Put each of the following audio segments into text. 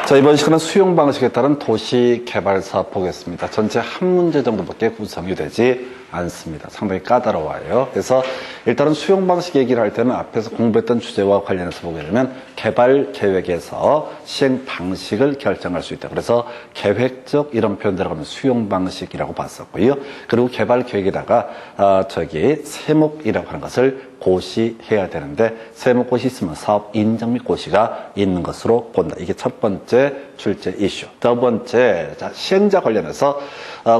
자, 이번 시간은 수용 방식에 따른 도시 개발 사업 보겠습니다. 전체 한 문제 정도밖에 구성이 되지 않습니다. 상당히 까다로워요. 그래서 일단은 수용 방식 얘기를 할 때는 앞에서 공부했던 주제와 관련해서 보게 되면 개발 계획에서 시행 방식을 결정할 수 있다. 그래서 계획적 이런 표현 들어가면 수용 방식이라고 봤었고요. 그리고 개발 계획에다가 세목이라고 하는 것을 고시해야 되는데 세목고시 있으면 사업 인정 및 고시가 있는 것으로 본다. 이게 첫 번째 출제 이슈. 두 번째, 시행자 관련해서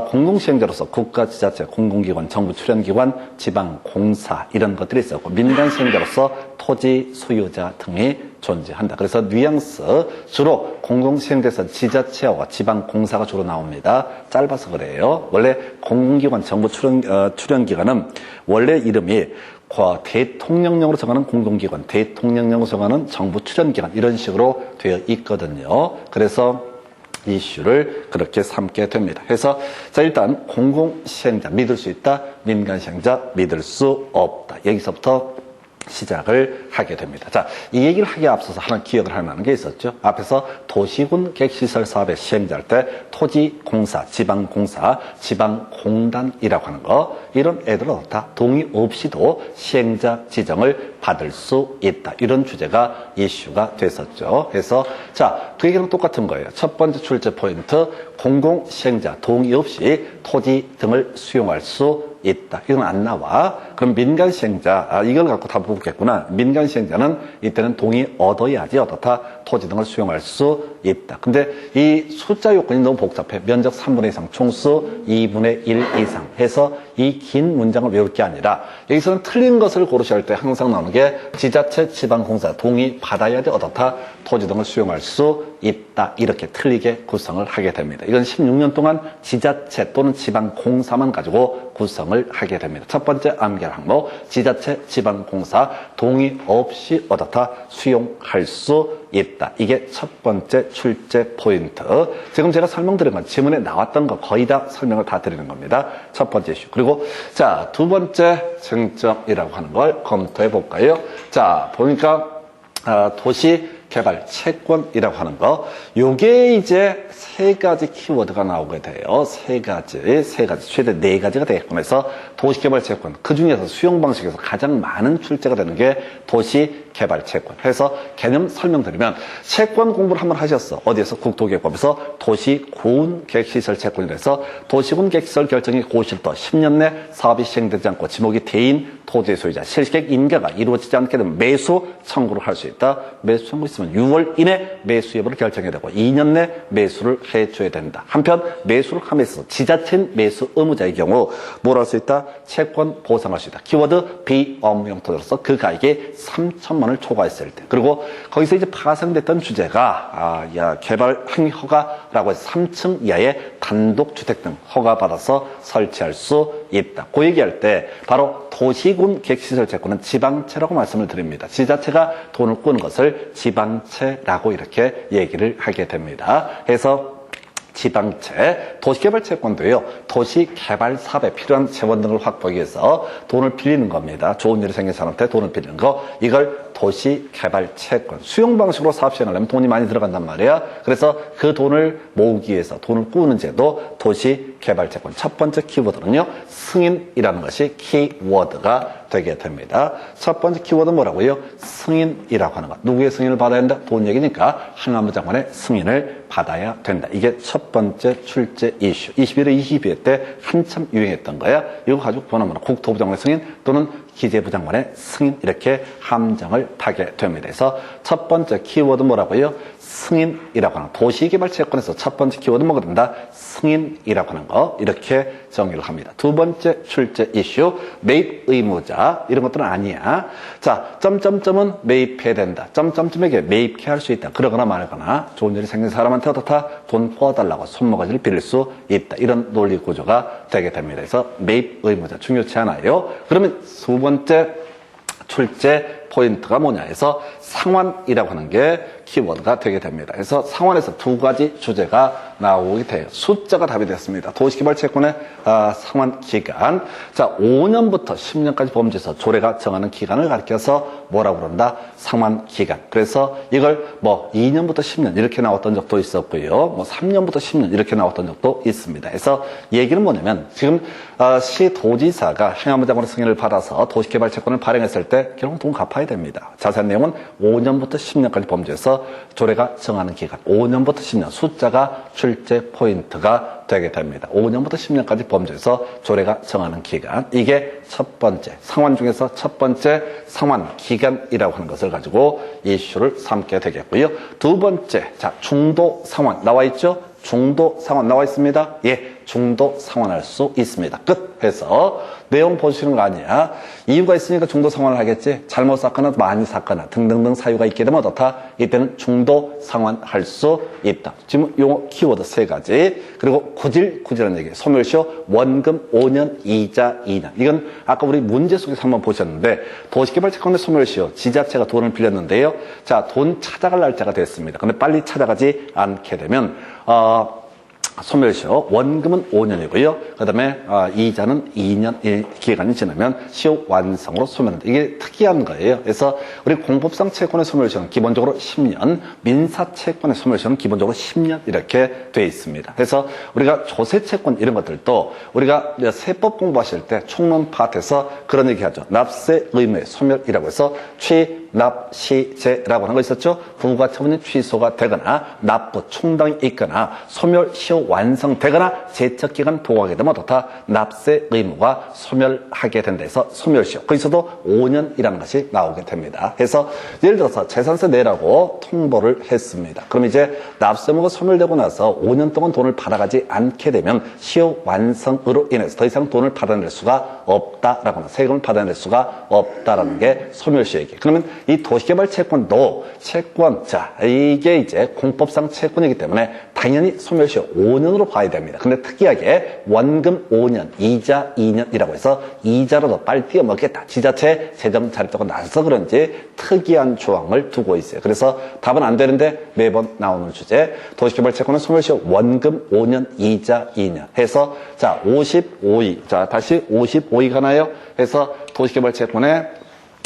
공동시행자로서 국가, 지자체, 공공기관, 정부 출연기관, 지방공사 이런 것들이 있었고 민간 시행자로서 토지 소유자 등이 존재한다. 그래서 뉘앙스 주로 공동시행돼서 지자체와 지방공사가 주로 나옵니다. 짧아서 그래요. 원래 공공기관, 정부 출연기관은 원래 이름이 대통령령으로 정하는 공공기관, 대통령령으로 정하는 정부 출연기관 이런 식으로 되어 있거든요. 그래서 이슈를 그렇게 삼게 됩니다. 그래서 일단 공공시행자 믿을 수 있다, 민간시행자 믿을 수 없다. 여기서부터 시작을 하게 됩니다. 자, 이 얘기를 하기에 앞서서 하나 기억을 할 만한 게 있었죠. 앞에서 도시군 객시설 사업의 시행자일 때 토지공사, 지방공사, 지방공단이라고 하는 거 이런 애들은 다 동의 없이도 시행자 지정을 받을 수 있다. 이런 주제가 이슈가 됐었죠. 그래서 그 얘기랑 똑같은 거예요. 첫 번째 출제 포인트 공공시행자 동의 없이 토지 등을 수용할 수 있다. 이건 안 나와. 그럼 민간시행자, 이걸 갖고 다 보겠구나. 민간시행자는 이때는 동의 얻어야지 어떻다 토지 등을 수용할 수 있다. 근데 이 숫자 요건이 너무 복잡해. 면적 3분의 2 이상, 총수 2분의 1 이상 해서 이 긴 문장을 외울 게 아니라 여기서는 틀린 것을 고르셔야 할 때 항상 나오는 게 지자체, 지방공사 동의 받아야지 어떻다 토지 등을 수용할 수 있다. 이렇게 틀리게 구성을 하게 됩니다. 이건 16년 동안 지자체 또는 지방공사만 가지고 구성을 하게 됩니다. 첫 번째 암기할 항목, 지자체, 지방공사 동의 없이 어떻다 수용할 수 있다. 이게 첫 번째 출제 포인트. 지금 제가 설명드린 건 지문에 나왔던 거 거의 다 설명을 다 드리는 겁니다. 첫 번째 이슈. 그리고 두 번째 쟁점이라고 하는 걸 검토해 볼까요? 보니까 도시 개발 채권이라고 하는 거, 요게 이제 세 가지 키워드가 나오게 돼요. 세 가지, 최대 네 가지가 되겠구나. 해서 도시개발 채권, 그 중에서 수용 방식에서 가장 많은 출제가 되는 게 도시개발 채권. 해서 개념 설명드리면, 채권 공부를 한번 하셨어. 어디에서? 국토계획법에서 도시군 계획시설 채권이라 해서 도시군 계획시설 결정이 고실도 10년 내 사업이 시행되지 않고 지목이 대인 토지 소유자, 실객 인가가 이루어지지 않게 되면 매수 청구를 할 수 있다. 매수 청구 있으면 6월 이내 매수 여부를 결정해야 되고 2년 내 매수를 해줘야 된다. 한편 매수를 함에 있어서 지자체인 매수 의무자의 경우 뭘 할 수 있다? 채권 보상할 수 있다. 키워드 비업무용 토지로서 그 가액이 3천만 원을 초과했을 때. 그리고 거기서 이제 파생됐던 주제가 개발 행위 허가라고 해서 3층 이하의 단독주택 등 허가받아서 설치할 수 있다. 그 얘기할 때 바로 도시군 계획시설 채권은 지방채라고 말씀을 드립니다. 지자체가 돈을 꾸는 것을 지방채라고 이렇게 얘기를 하게 됩니다. 그래서 지방채, 도시개발 채권도요, 도시개발 사업에 필요한 재원 등을 확보하기 위해서 돈을 빌리는 겁니다. 좋은 일이 생긴 사람한테 돈을 빌리는 거, 이걸 도시개발 채권. 수용 방식으로 사업 시행하려면 돈이 많이 들어간단 말이야. 그래서 그 돈을 모으기 위해서 돈을 꾸는 제도, 도시개발 채권. 첫 번째 키워드는요, 승인이라는 것이 키워드가 되게 됩니다. 첫 번째 키워드는 뭐라고요? 승인이라고 하는 것. 누구의 승인을 받아야 한다? 돈 얘기니까 행안부 장관의 승인을 받아야 된다. 이게 첫 번째 출제 이슈. 21회, 22회 때 한참 유행했던 거야. 이거 가지고 보면 국토부 장관의 승인 또는 기재부 장관의 승인 이렇게 함정을 타게 됩니다. 그래서 첫 번째 키워드 뭐라고요? 승인이라고 하는 도시개발 채권에서 첫 번째 키워드 뭐가 된다? 승인이라고 하는 거 이렇게 정의를 합니다. 두 번째 출제 이슈 매입 의무자 이런 것들은 아니야. 점점점은 매입해야 된다. 점점점에게 매입해 할 수 있다. 그러거나 말거나 좋은 일이 생긴 사람한테 어떻다? 돈 퍼달라고 손모가지를 빌릴 수 있다. 이런 논리 구조가 되게 됩니다. 그래서 매입 의무자 중요치 않아요. 그러면 두 번째 출제 포인트가 뭐냐 해서 상환이라고 하는 게 키워드가 되게 됩니다. 그래서 상환에서 두 가지 주제가 나오게 돼요. 숫자가 답이 됐습니다. 도시개발채권의 상환 기간. 자, 5년부터 10년까지 범죄에서 조례가 정하는 기간을 가리켜서 뭐라고 그런다? 상환 기간. 그래서 이걸 뭐 2년부터 10년 이렇게 나왔던 적도 있었고요. 뭐 3년부터 10년 이렇게 나왔던 적도 있습니다. 그래서 얘기는 뭐냐면 지금 시도지사가 행안부장관의 승인을 받아서 도시개발채권을 발행했을 때 결국 돈 갚아야 됩니다. 자세한 내용은 5년부터 10년까지 범죄에서 조례가 정하는 기간, 5년부터 10년 숫자가 출제 포인트가 되게 됩니다. 5년부터 10년까지 범죄에서 조례가 정하는 기간, 이게 첫 번째, 상환 중에서 첫 번째 상환 기간이라고 하는 것을 가지고 이슈를 삼게 되겠고요. 두 번째, 자, 중도 상환 나와 있죠? 중도 상환 나와 있습니다. 예, 중도 상환할 수 있습니다. 끝 해서 내용 보시는 거 아니야. 이유가 있으니까 중도 상환을 하겠지. 잘못 샀거나 많이 샀거나 등등등 사유가 있게 되면 어떻다? 이때는 중도 상환할 수 있다. 지금 용어 키워드 세 가지. 그리고 구질한 얘기. 소멸시효 원금 5년, 이자 2년. 이건 아까 우리 문제 속에서 한번 보셨는데 도시개발채권의 소멸시효 지자체가 돈을 빌렸는데요. 자, 돈 찾아갈 날짜가 됐습니다. 근데 빨리 찾아가지 않게 되면 소멸시효 원금은 5년이고요. 그 다음에 이자는 2년 기간이 지나면 시효 완성으로 소멸한다. 이게 특이한 거예요. 그래서 우리 공법상 채권의 소멸시효는 기본적으로 10년, 민사채권의 소멸시효는 기본적으로 10년 이렇게 돼 있습니다. 그래서 우리가 조세채권 이런 것들도 우리가 세법 공부하실 때 총론 파트에서 그런 얘기하죠. 납세 의무의 소멸이라고 해서 취납시제라고 하는 거 있었죠. 부가처분이 취소가 되거나 납부 충당이 있거나 소멸시효 완성되거나 제척기간 도하게 되면 어떻다? 납세 의무가 소멸하게 된다 해서 소멸시효. 거기서도 5년이라는 것이 나오게 됩니다. 그래서 예를 들어서 재산세 내라고 통보를 했습니다. 그럼 이제 납세 의무가 소멸되고 나서 5년 동안 돈을 받아가지 않게 되면 시효 완성으로 인해서 더 이상 돈을 받아낼 수가 없다라고 하는, 세금을 받아낼 수가 없다라는 게 소멸시효이기. 그러면 이 도시개발 채권도 채권, 자, 이게 이제 공법상 채권이기 때문에 당연히 소멸시효 5년으로 봐야 됩니다. 근데 특이하게 원금 5년, 이자 2년이라고 해서 이자로도 빨리 띄어먹겠다. 지자체 재정 자립도가 낮아서 그런지 특이한 조항을 두고 있어요. 그래서 답은 안 되는데 매번 나오는 주제. 도시개발 채권은 소멸시효 원금 5년, 이자 2년 해서 자, 55위. 자, 다시 55위 가나요? 해서 도시개발 채권에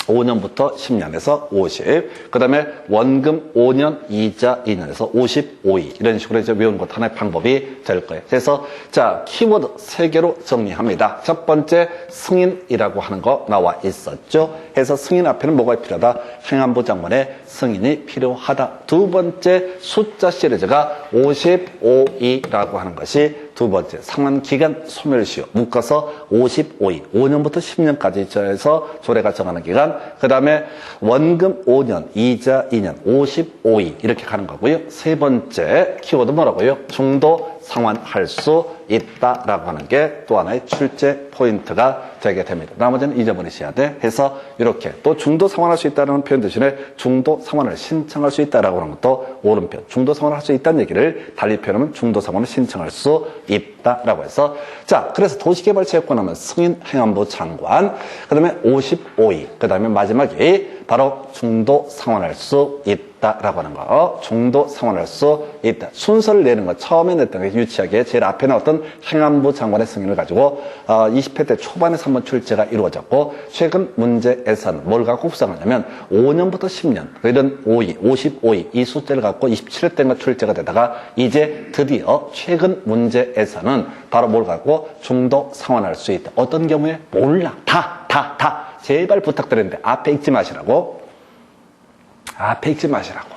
5년부터 10년에서 50. 그 다음에 원금 5년, 이자 2년에서 55위. 이런 식으로 이제 외우는 것 하나의 방법이 될 거예요. 그래서 자, 키워드 3개로 정리합니다. 첫 번째, 승인이라고 하는 거 나와 있었죠. 해서 승인 앞에는 뭐가 필요하다? 행안부 장관의 승인이 필요하다. 두 번째, 숫자 시리즈가 55위라고 하는 것이 두 번째, 상환기간 소멸시효 묶어서 55위, 5년부터 10년까지 해서 조례가 정하는 기간. 그 다음에 원금 5년, 이자 2년, 55위 이렇게 가는 거고요. 세 번째 키워드 뭐라고요? 중도 상환할 수 있다라고 하는 게 또 하나의 출제 포인트가 되게 됩니다. 나머지는 잊어버리셔야 돼. 해서 이렇게 또 중도 상환할 수 있다는 표현 대신에 중도 상환을 신청할 수 있다라고 하는 것도 옳은 표현. 중도 상환을 할 수 있다는 얘기를 달리 표현하면 중도 상환을 신청할 수 있다라고 해서 자, 그래서 도시개발채권 하면 승인 행안부 장관, 그 다음에 55위, 그 다음에 마지막이 바로 중도 상환할 수 있다라고 하는 거. 중도 상환할 수 있다. 순서를 내는 거 처음에 냈던 게 유치하게 제일 앞에 나왔던 행안부 장관의 승인을 가지고 20회 때 초반에 한번 출제가 이루어졌고 최근 문제에서는 뭘 갖고 구성하냐면 5년부터 10년 이런 5위, 55위 이 숫자를 갖고 27회 때가 출제가 되다가 이제 드디어 최근 문제에서는 바로 뭘 갖고 중도 상환할 수 있다. 어떤 경우에 몰라. 다. 제발 부탁드리는데 앞에 읽지 마시라고. 앞에 읽지 마시라고.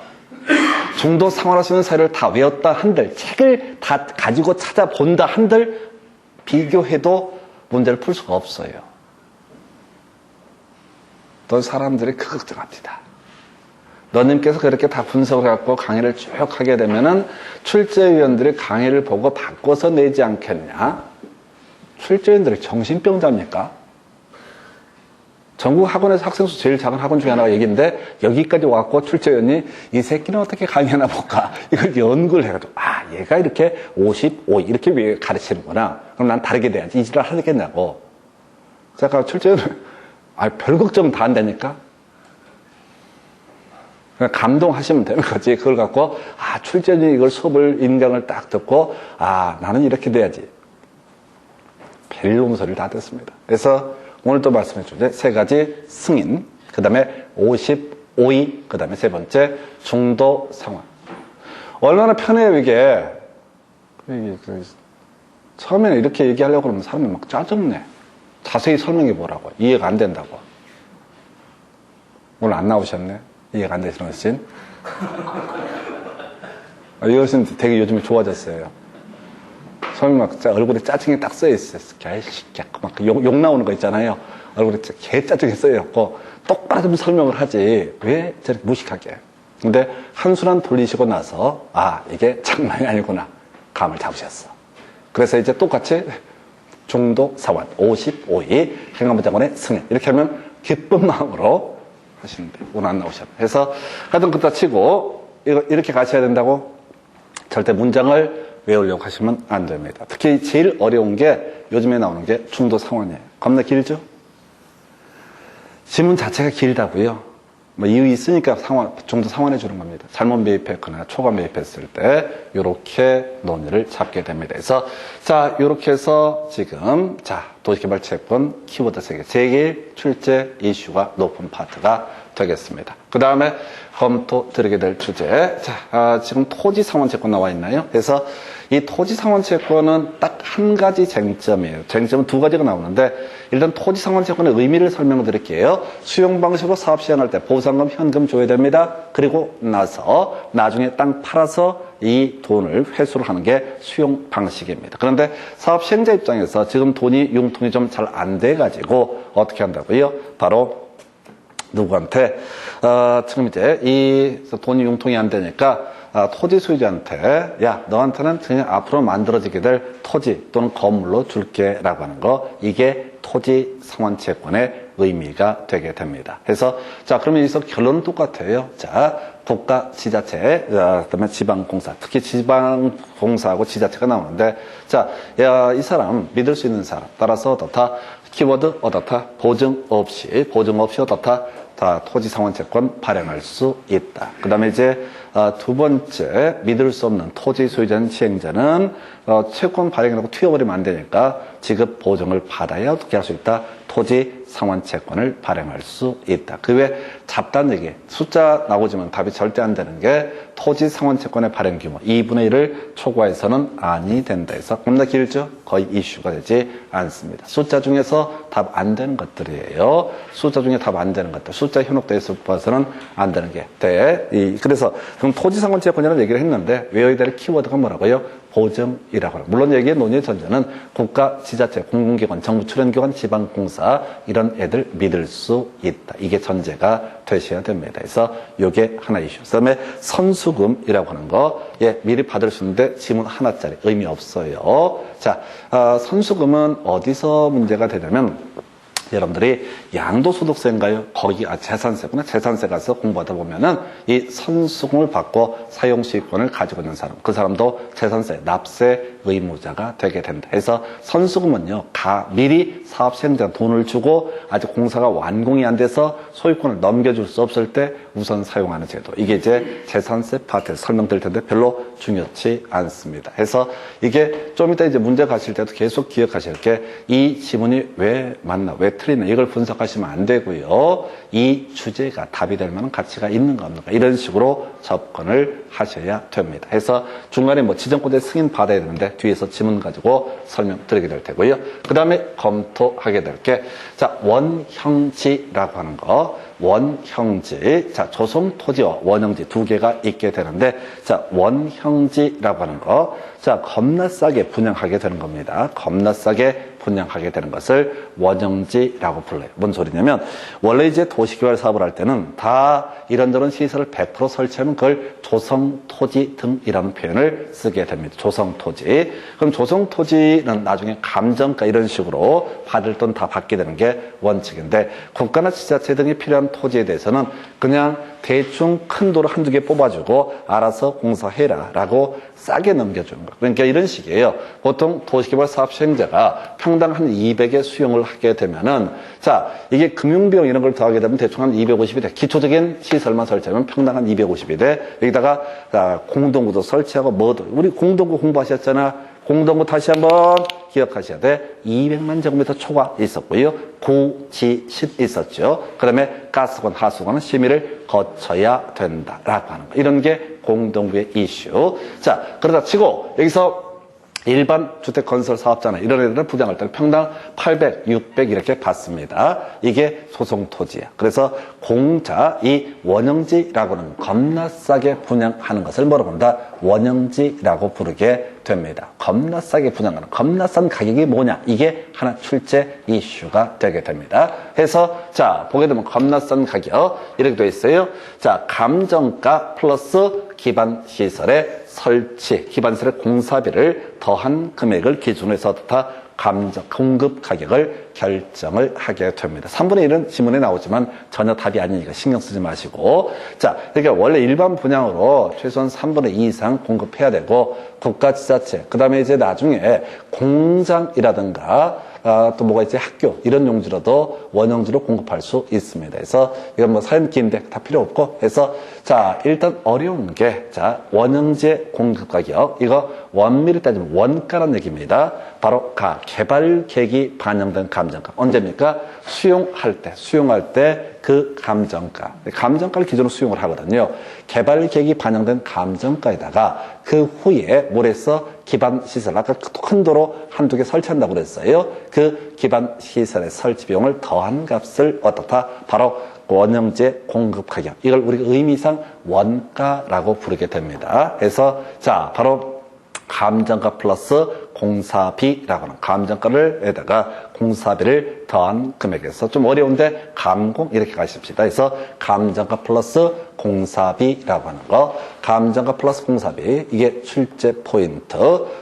중도 상환할 수 있는 사유를 다 외웠다 한들, 책을 다 가지고 찾아본다 한들 비교해도 문제를 풀 수가 없어요. 또 사람들이 그 걱정합니다. 너님께서 그렇게 다 분석을 해갖고 강의를 쭉 하게 되면은 출제위원들이 강의를 보고 바꿔서 내지 않겠냐? 출제위원들이 정신병자입니까? 전국 학원에서 학생 수 제일 작은 학원 중에 하나가 여기인데 여기까지 와갖고 출제위원이 이 새끼는 어떻게 강의하나 볼까 이걸 연구를 해가지고 얘가 이렇게 55 이렇게 왜 가르치는구나. 그럼 난 다르게 돼야지 이 짓을 하겠냐고. 제가 출제위원은 별 걱정 다 한다니까. 그냥 감동하시면 되는 거지. 그걸 갖고, 출제진이 이걸 수업을, 인강을 딱 듣고, 나는 이렇게 돼야지. 별놈 소리를 다 듣습니다. 그래서 오늘 또 말씀해 주제, 세 가지 승인, 그 다음에 55위, 그 다음에 세 번째, 중도 상환. 얼마나 편해요, 이게. 처음에는 이렇게 얘기하려고 그러면 사람이 막 짜증내. 자세히 설명해 보라고. 이해가 안 된다고. 오늘 안 나오셨네? 이해가 안 되시는 어르신? 이 어르신 되게 요즘에 좋아졌어요. 처음에 막 얼굴에 짜증이 딱 써있어요. 막 욕 나오는 거 있잖아요. 얼굴에 개 짜증이 써있고, 똑바로 좀 설명을 하지. 왜 저렇게 무식하게. 근데 한순간 돌리시고 나서, 이게 장난이 아니구나. 감을 잡으셨어. 그래서 이제 똑같이 중도 상환 55위 행안부장관의 승인 이렇게 하면 기쁜 마음으로 하시는데 오늘 안 나오셨네. 그래서 하여튼 그따 치고 이거 이렇게 가셔야 된다고 절대 문장을 외우려고 하시면 안 됩니다. 특히 제일 어려운 게 요즘에 나오는 게 중도 상환이에요. 겁나 길죠? 지문 자체가 길다고요. 이유 있으니까 중도 상환해 주는 겁니다. 잘못 매입했거나 초과 매입했을 때 이렇게 논의를 잡게 됩니다. 그래서 자 이렇게 해서 지금 도시개발채권 키워드 3개 제일 출제 이슈가 높은 파트가 되겠습니다. 그 다음에 검토 드리게 될 주제 지금 토지상환채권 나와 있나요? 그래서 이 토지상환채권은 딱 한 가지 쟁점이에요. 쟁점은 두 가지가 나오는데 일단 토지상환채권의 의미를 설명드릴게요. 수용 방식으로 사업 시행할 때 보상금, 현금 줘야 됩니다. 그리고 나서 나중에 땅 팔아서 이 돈을 회수를 하는 게 수용 방식입니다. 그런데 사업 시행자 입장에서 지금 돈이 융통이 좀 잘 안 돼가지고 어떻게 한다고요? 바로 누구한테 지금 이제 이 돈이 융통이 안 되니까 토지 소유자한테 너한테는 그냥 앞으로 만들어지게 될 토지 또는 건물로 줄게 라고 하는 거 이게 토지 상환채권의 의미가 되게 됩니다. 그래서 그러면 여기서 결론은 똑같아요. 국가, 지자체, 그다음에 지방공사, 특히 지방공사하고 지자체가 나오는데 이 사람 믿을 수 있는 사람 따라서 어떻다 키워드 어떻다 보증 없이 어떻다 토지상환채권 발행할 수 있다. 그 다음에 이제 두 번째 믿을 수 없는 토지 소유자는 시행자는 채권 발행이라고 튀어버리면 안 되니까 지급 보증을 받아야 어떻게 할 수 있다. 토지 상환채권을 발행할 수 있다. 그 외에 잡다한 얘기 숫자 나오지만 답이 절대 안 되는 게 토지 상환채권의 발행 규모 2분의 1을 초과해서는 아니 된다 해서 겁나 길죠? 거의 이슈가 되지 않습니다. 숫자 중에서 답 안 되는 것들이에요. 숫자 중에 답 안 되는 것들 숫자 현혹돼서 봐서는 안 되는 게 돼. 그래서 그럼 토지 상환채권이라는 얘기를 했는데 외워야 될 키워드가 뭐라고요? 보증이라고 합니다. 물론 여기에 논의의 전제는 국가, 지자체, 공공기관, 정부 출연기관, 지방공사 이런 애들 믿을 수 있다. 이게 전제가 되셔야 됩니다. 그래서 이게 하나 이슈. 그다음에 선수금이라고 하는 거 미리 받을 수 있는데 지문 하나짜리 의미 없어요. 선수금은 어디서 문제가 되냐면 여러분들이 양도소득세인가요? 거기 재산세구나. 재산세 가서 공부하다 보면은 이 선수금을 받고 사용시권을 가지고 있는 사람, 그 사람도 재산세, 납세 의무자가 되게 된다. 그래서 선수금은요, 미리 사업 시행자가 돈을 주고 아직 공사가 완공이 안 돼서 소유권을 넘겨줄 수 없을 때 우선 사용하는 제도. 이게 이제 재산세 파트에서 설명드릴 텐데 별로 중요치 않습니다. 그래서 이게 좀 이따 이제 문제 가실 때도 계속 기억하실 게 이 지문이 왜 맞나, 왜 틀리나 이걸 분석하시면 안 되고요. 이 주제가 답이 될 만한 가치가 있는가 없는가 이런 식으로 접근을 하셔야 됩니다. 그래서 중간에 지정권자 승인 받아야 되는데 뒤에서 지문 가지고 설명드리게 될 테고요. 그 다음에 검토하게 될 게 원형지라고 하는 거. 원형지. 조성 토지와 원형지 두 개가 있게 되는데 원형지라고 하는 거. 겁나 싸게 분양하게 되는 겁니다. 겁나 싸게 분양하게 되는 것을 원형지라고 불러요. 뭔 소리냐면 원래 이제 도시개발 사업을 할 때는 다 이런저런 시설을 100% 설치하면 그걸 조성토지 등이라는 표현을 쓰게 됩니다. 조성토지. 그럼 조성토지는 나중에 감정가 이런 식으로 받을 돈 다 받게 되는 게 원칙인데 국가나 지자체 등이 필요한 토지에 대해서는 그냥 대충 큰 도로 한두 개 뽑아주고 알아서 공사해라 라고 싸게 넘겨주는 거. 그러니까 이런 식이에요. 보통 도시개발 사업 시행자가 평당 한 200의 수용을 하게 되면은, 자, 이게 금융비용 이런 걸 더하게 되면 대충 한 250이 돼. 기초적인 시설만 설치하면 평당 한 250이 돼. 여기다가 공동구도 설치하고 뭐도. 우리 공동구 공부하셨잖아. 공동구 다시 한번 기억하셔야 돼. 200만 제곱미터 초과 있었고요. 구지신 있었죠. 그 다음에 가스관, 하수관은 심의를 거쳐야 된다라고 하는 거. 이런 게 공동구의 이슈. 자, 그러다 치고 여기서 일반 주택 건설 사업자나 이런 애들은 분양할 때는 평당 800, 600 이렇게 받습니다. 이게 소송 토지야. 그래서 공자, 이 원형지라고는 겁나 싸게 분양하는 것을 뭐라고 한다? 원형지라고 부르게 됩니다. 겁나 싸게 분양하는, 겁나 싼 가격이 뭐냐? 이게 하나 출제 이슈가 되게 됩니다. 해서 자, 보게 되면 겁나 싼 가격 이렇게 돼 있어요. 자, 감정가 플러스 기반 시설의 설치, 기반시설의 공사비를 더한 금액을 기준으로 해서 다 공급 가격을 결정을 하게 됩니다. 3분의 1은 지문에 나오지만 전혀 답이 아니니까 신경 쓰지 마시고. 자, 그러니까 원래 일반 분양으로 최소한 3분의 2 이상 공급해야 되고, 국가지자체, 그 다음에 이제 나중에 공장이라든가 또 뭐가 있지? 학교 이런 용지로도 원형지로 공급할 수 있습니다. 그래서 이건 뭐 사연 긴데 다 필요 없고 해서 자, 일단 어려운 게 자, 원형지의 공급 가격 이거 원미를 따지면 원가라는 얘기입니다. 바로 개발 계획이 반영된 감정가. 언제입니까? 수용할 때 그 감정가를 기준으로 수용을 하거든요. 개발 계획이 반영된 감정가에다가 그 후에 뭘해서 기반 시설, 아까 큰 도로 한두 개 설치한다고 그랬어요. 그 기반 시설의 설치 비용을 더한 값을 어떻다? 바로 원형지의 공급 가격. 이걸 우리가 의미상 원가라고 부르게 됩니다. 그래서 자, 바로 감정가 플러스 공사비라고 하는 감정가를에다가 공사비를 더한 금액에서 좀 어려운데 감공 이렇게 가십시다. 그래서 감정가 플러스 공사비라고 하는 거, 감정가 플러스 공사비 이게 출제 포인트.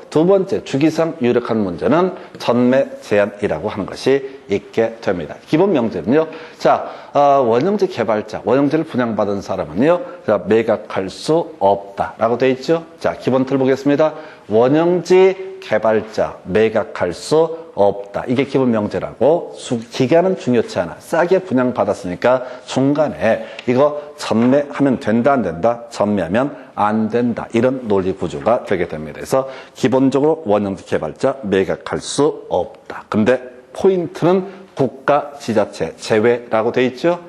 두 번째 주기상 유력한 문제는 전매 제한이라고 하는 것이 있게 됩니다. 기본 명제는요. 자, 원형지 개발자, 원형지를 분양받은 사람은요, 자, 매각할 수 없다라고 되어 있죠. 자, 기본 틀 보겠습니다. 원형지 개발자 매각할 수 없다. 이게 기본 명제라고. 기간은 중요치 않아. 싸게 분양받았으니까 중간에 이거 전매하면 된다 안 된다? 전매하면 안 된다. 이런 논리 구조가 되게 됩니다. 그래서 기본적으로 원형지 개발자 매각할 수 없다. 근데 포인트는 국가 지자체 제외라고 돼 있죠.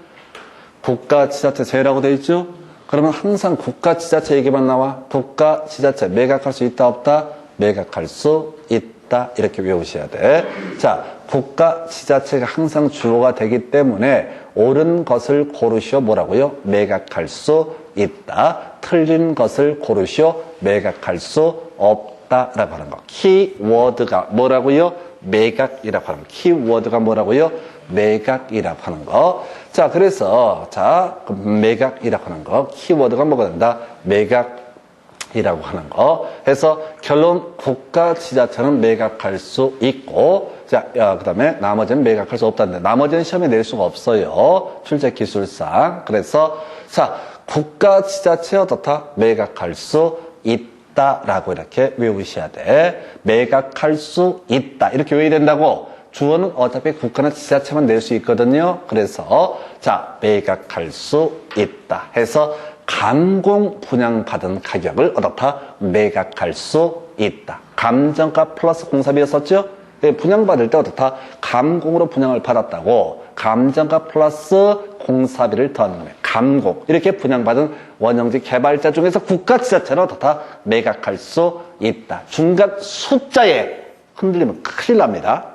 국가 지자체 제외라고 돼 있죠. 그러면 항상 국가 지자체 얘기만 나와. 국가 지자체 매각할 수 있다 없다? 매각할 수 있다. 이렇게 외우셔야 돼. 자, 국가 지자체가 항상 주어가 되기 때문에 옳은 것을 고르시오. 뭐라고요? 매각할 수 있다. 틀린 것을 고르시오. 매각할 수 없다라고 하는 거. 키워드가 뭐라고요? 매각이라고 하는 거. 키워드가 뭐라고요? 매각이라고 하는 거. 자, 그래서 자, 매각이라고 하는 거. 키워드가 뭐가 된다? 매각이라고 하는 거. 해서 결론 국가 지자체는 매각할 수 있고, 자, 그다음에 나머지는 매각할 수 없다는데 나머지는 시험에 낼 수가 없어요. 출제 기술상. 그래서 자, 국가 지자체 어떻다? 매각할 수 있다라고 이렇게 외우셔야 돼. 매각할 수 있다. 이렇게 외워야 된다고. 주어는 어차피 국가나 지자체만 낼 수 있거든요. 그래서 자, 매각할 수 있다 해서 감공 분양받은 가격을 어떻다? 매각할 수 있다. 감정가 플러스 공사비였었죠? 분양받을 때 어떻다? 감공으로 분양을 받았다고 감정가 플러스 공사비를 더하는 거예요. 감공. 이렇게 분양받은 원형지 개발자 중에서 국가 지자체는 어떻다? 매각할 수 있다. 중간 숫자에 흔들리면 큰일 납니다.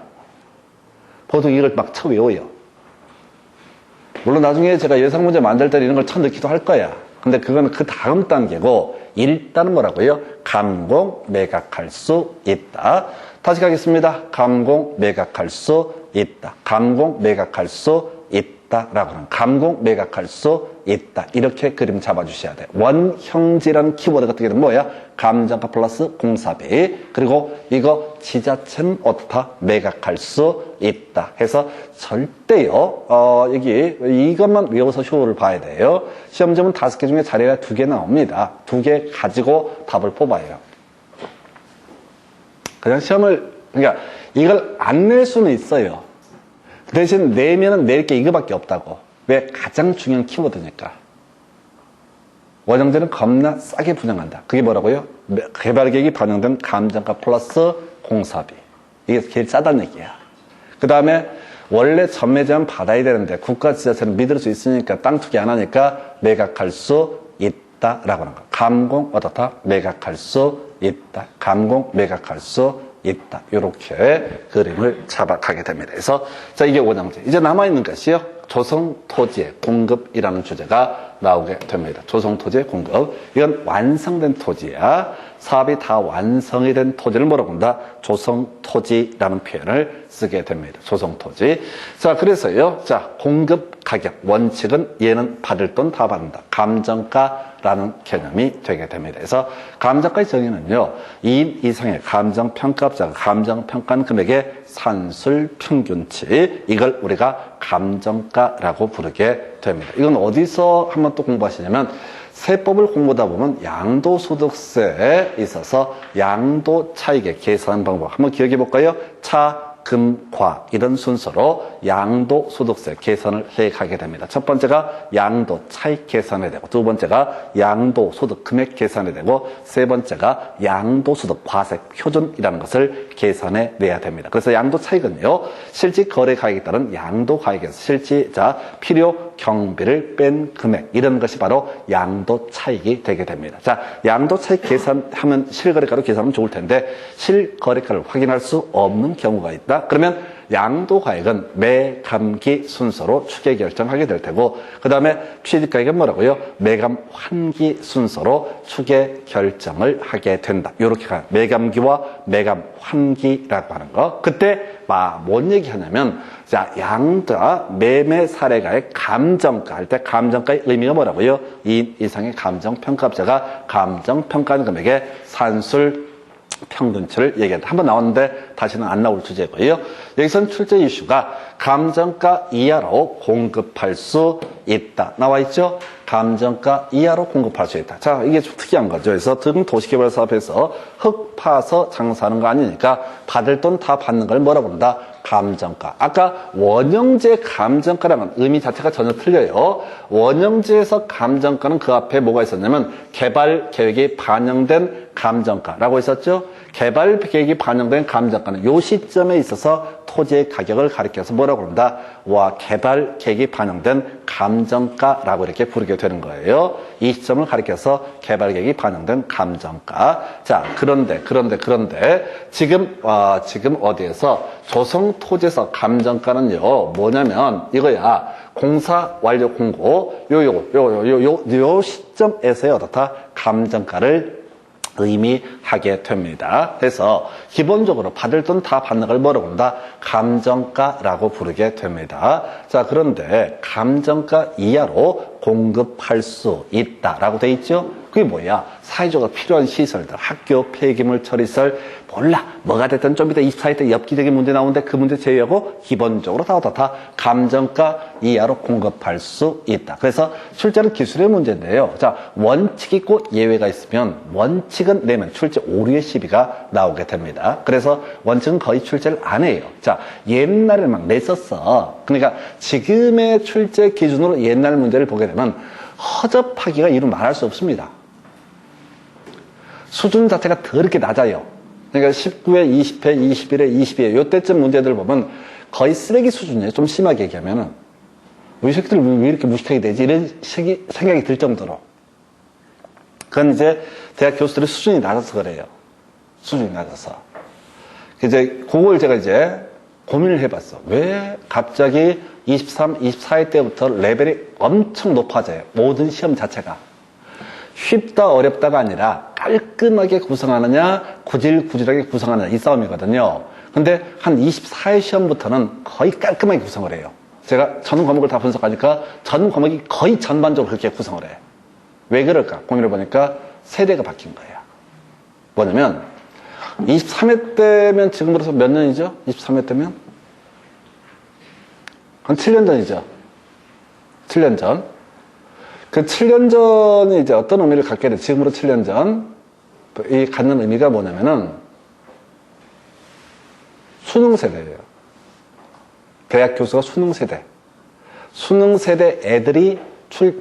보통 이걸 막 쳐 외워요. 물론 나중에 제가 예상 문제 만들 때 이런 걸 쳐 넣기도 할 거야. 근데 그거는 그 다음 단계고, 일단은 뭐라고요? 감공 매각할 수 있다. 다시 가겠습니다. 감공 매각할 수 있다. 감공 매각할 수 있다라고 하는 감공 매각할 수 있다. 이렇게 그림 잡아주셔야 돼요. 원형지라는 키워드가 뜨게 되면 뭐야? 감정가 플러스 공사비. 그리고 이거 지자체는 어떻다? 매각할 수 있다. 해서 절대요, 여기 이것만 외워서 효를 봐야 돼요. 시험지문 5개 중에 자리가 2개 나옵니다. 2개 가지고 답을 뽑아요. 그냥 그러니까 이걸 안 낼 수는 있어요. 대신 내면은 낼 게 이거밖에 없다고. 왜? 가장 중요한 키워드니까. 원형제는 겁나 싸게 분양한다. 그게 뭐라고요? 개발계획이 반영된 감정가 플러스 공사비. 이게 제일 싸다는 얘기야. 그 다음에 원래 전매제한 받아야 되는데 국가지자체는 믿을 수 있으니까 땅 투기 안 하니까 매각할 수 있다라고 하는 거. 감공 어떻다? 매각할 수 있다. 감공 매각할 수 있다. 이렇게 그림을 잡아가게 됩니다. 그래서 자, 이게 원형제. 이제 남아있는 것이요, 조성토지의 공급이라는 주제가 나오게 됩니다. 조성토지의 공급. 이건 완성된 토지야. 사업이 다 완성이 된 토지를 뭐라고 한다? 조성토지라는 표현을 쓰게 됩니다. 조성토지. 자, 그래서요, 자, 공급 가격 원칙은 얘는 받을 돈 다 받는다. 감정가라는 개념이 되게 됩니다. 그래서 감정가의 정의는요, 2인 이상의 감정평가업자가 감정평가한 금액의 산술 평균치, 이걸 우리가 감정가라고 부르게 됩니다. 이건 어디서 한번 또 공부하시냐면, 세법을 공부하다 보면 양도소득세에 있어서 양도 차익의 계산 방법 한번 기억해 볼까요? 차, 금, 과 이런 순서로 양도소득세 계산을 해가게 됩니다. 첫 번째가 양도 차익 계산이 되고, 두 번째가 양도소득 금액 계산이 되고, 세 번째가 양도소득 과세 표준이라는 것을 계산해 내야 됩니다. 그래서 양도 차익은요, 실질 거래 가액에 따른 양도 가액에서 실질자 필요 경비를 뺀 금액, 이런 것이 바로 양도 차익이 되게 됩니다. 자, 양도 차익 계산하면 실거래가로 계산하면 좋을 텐데, 실거래가를 확인할 수 없는 경우가 있다. 그러면 양도가액은 매감기 순서로 추계 결정하게 될 테고, 그 다음에 취득가액은 뭐라고요? 매감 환기 순서로 추계 결정을 하게 된다. 이렇게 가요. 매감기와 매감 환기라고 하는 거. 그때 뭔 얘기하냐면, 자, 양자 매매 사례가액 감정가 할 때 감정가의 의미가 뭐라고요? 2인 이상의 감정평가업자가 감정평가하는 금액의 산술 평균치를 얘기한다. 한번 나왔는데 다시는 안 나올 주제고요. 여기서는 출제 이슈가 감정가 이하로 공급할 수 있다. 나와 있죠? 감정가 이하로 공급할 수 있다. 자, 이게 좀 특이한 거죠. 그래서 등 도시개발사업에서 흙 파서 장사하는 거 아니니까 받을 돈 다 받는 걸 뭐라고 한다? 감정가. 아까 원형제 감정가랑은 의미 자체가 전혀 틀려요. 원형제에서 감정가는 그 앞에 뭐가 있었냐면 개발 계획이 반영된 감정가라고 있었죠. 개발 계획이 반영된 감정가는 요 시점에 있어서 토지의 가격을 가리켜서 뭐라고 한다? 개발 계획이 반영된 감정가라고 이렇게 부르게 되는 거예요. 이 시점을 가리켜서 개발 계획이 반영된 감정가. 자, 그런데 지금 어디에서 조성 토지에서 감정가는요, 뭐냐면 이거야. 공사 완료 공고 요 시점에서의 어떻다? 감정가를 의미하게 됩니다. 그래서 기본적으로 받을 돈 다 받는 걸 뭐라고 한다? 감정가라고 부르게 됩니다. 자, 그런데 감정가 이하로 공급할 수 있다라고 돼 있죠? 그게 뭐야? 사회적으로 필요한 시설들, 학교, 폐기물 처리설, 뭐가 됐든 좀 이따 24회 때 엽기적인 문제 나오는데 그 문제 제외하고 기본적으로 다 감정가 이하로 공급할 수 있다. 그래서 출제는 기술의 문제인데요. 자, 원칙 있고 예외가 있으면 원칙은 내면 출제 오류의 시비가 나오게 됩니다. 그래서 원칙은 거의 출제를 안 해요. 자, 옛날에 막 냈었어. 그러니까 지금의 출제 기준으로 옛날 문제를 보게 되면 허접하기가 이루 말할 수 없습니다. 수준 자체가 더럽게 낮아요. 그러니까 19회, 20회, 21회, 22회 요때쯤 문제들 보면 거의 쓰레기 수준이에요. 좀 심하게 얘기하면은. 이 새끼들 왜 이렇게 무식하게 되지? 이런 생각이 들 정도로. 그건 이제 대학 교수들의 수준이 낮아서 그래요. 수준이 낮아서. 그걸 제가 이제 고민을 해봤어. 왜 갑자기 23, 24회 때부터 레벨이 엄청 높아져요. 모든 시험 자체가. 쉽다 어렵다가 아니라 깔끔하게 구성하느냐 구질구질하게 구성하느냐 이 싸움이거든요. 근데 한 24회 시험부터는 거의 깔끔하게 구성을 해요. 제가 전 과목을 다 분석하니까 전 과목이 거의 전반적으로 그렇게 구성을 해. 왜 그럴까? 고민을 보니까 세대가 바뀐 거야. 뭐냐면 23회 때면 지금으로서 몇 년이죠? 23회 때면? 한 7년 전이죠. 7년 전. 그 7년 전이 이제 어떤 의미를 갖게 돼? 지금으로 7년 전. 이 갖는 의미가 뭐냐면은 수능 세대예요. 대학 교수가 수능 세대. 수능 세대 애들이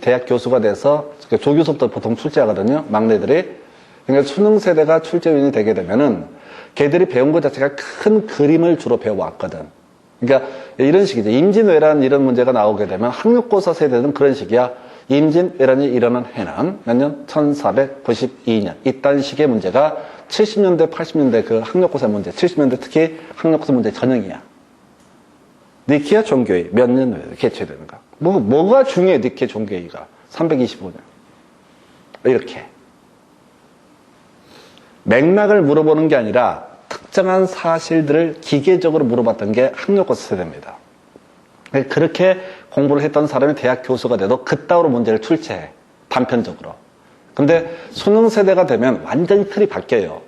대학 교수가 돼서 조교수부터 보통 출제하거든요. 막내들이. 그러니까 수능 세대가 출제위원이 되게 되면은 걔들이 배운 것 자체가 큰 그림을 주로 배워왔거든. 그러니까 이런 식이죠. 임진왜란 이런 문제가 나오게 되면 학력고사 세대는 그런 식이야. 임진왜란이 일어난 해는 몇 년? 1492년. 이딴 식의 문제가 70년대, 80년대 그 학력고사 문제, 70년대 특히 학력고사 문제 전형이야. 니케아 종교회 몇 년 후에 개최되는가? 뭐가 중요해, 니케아 종교회의가? 325년. 이렇게. 맥락을 물어보는 게 아니라 특정한 사실들을 기계적으로 물어봤던 게 학력고사 세대입니다. 그렇게 공부를 했던 사람이 대학 교수가 돼도 그따위로 문제를 출제해. 단편적으로. 근데 수능 세대가 되면 완전히 틀이 바뀌어요.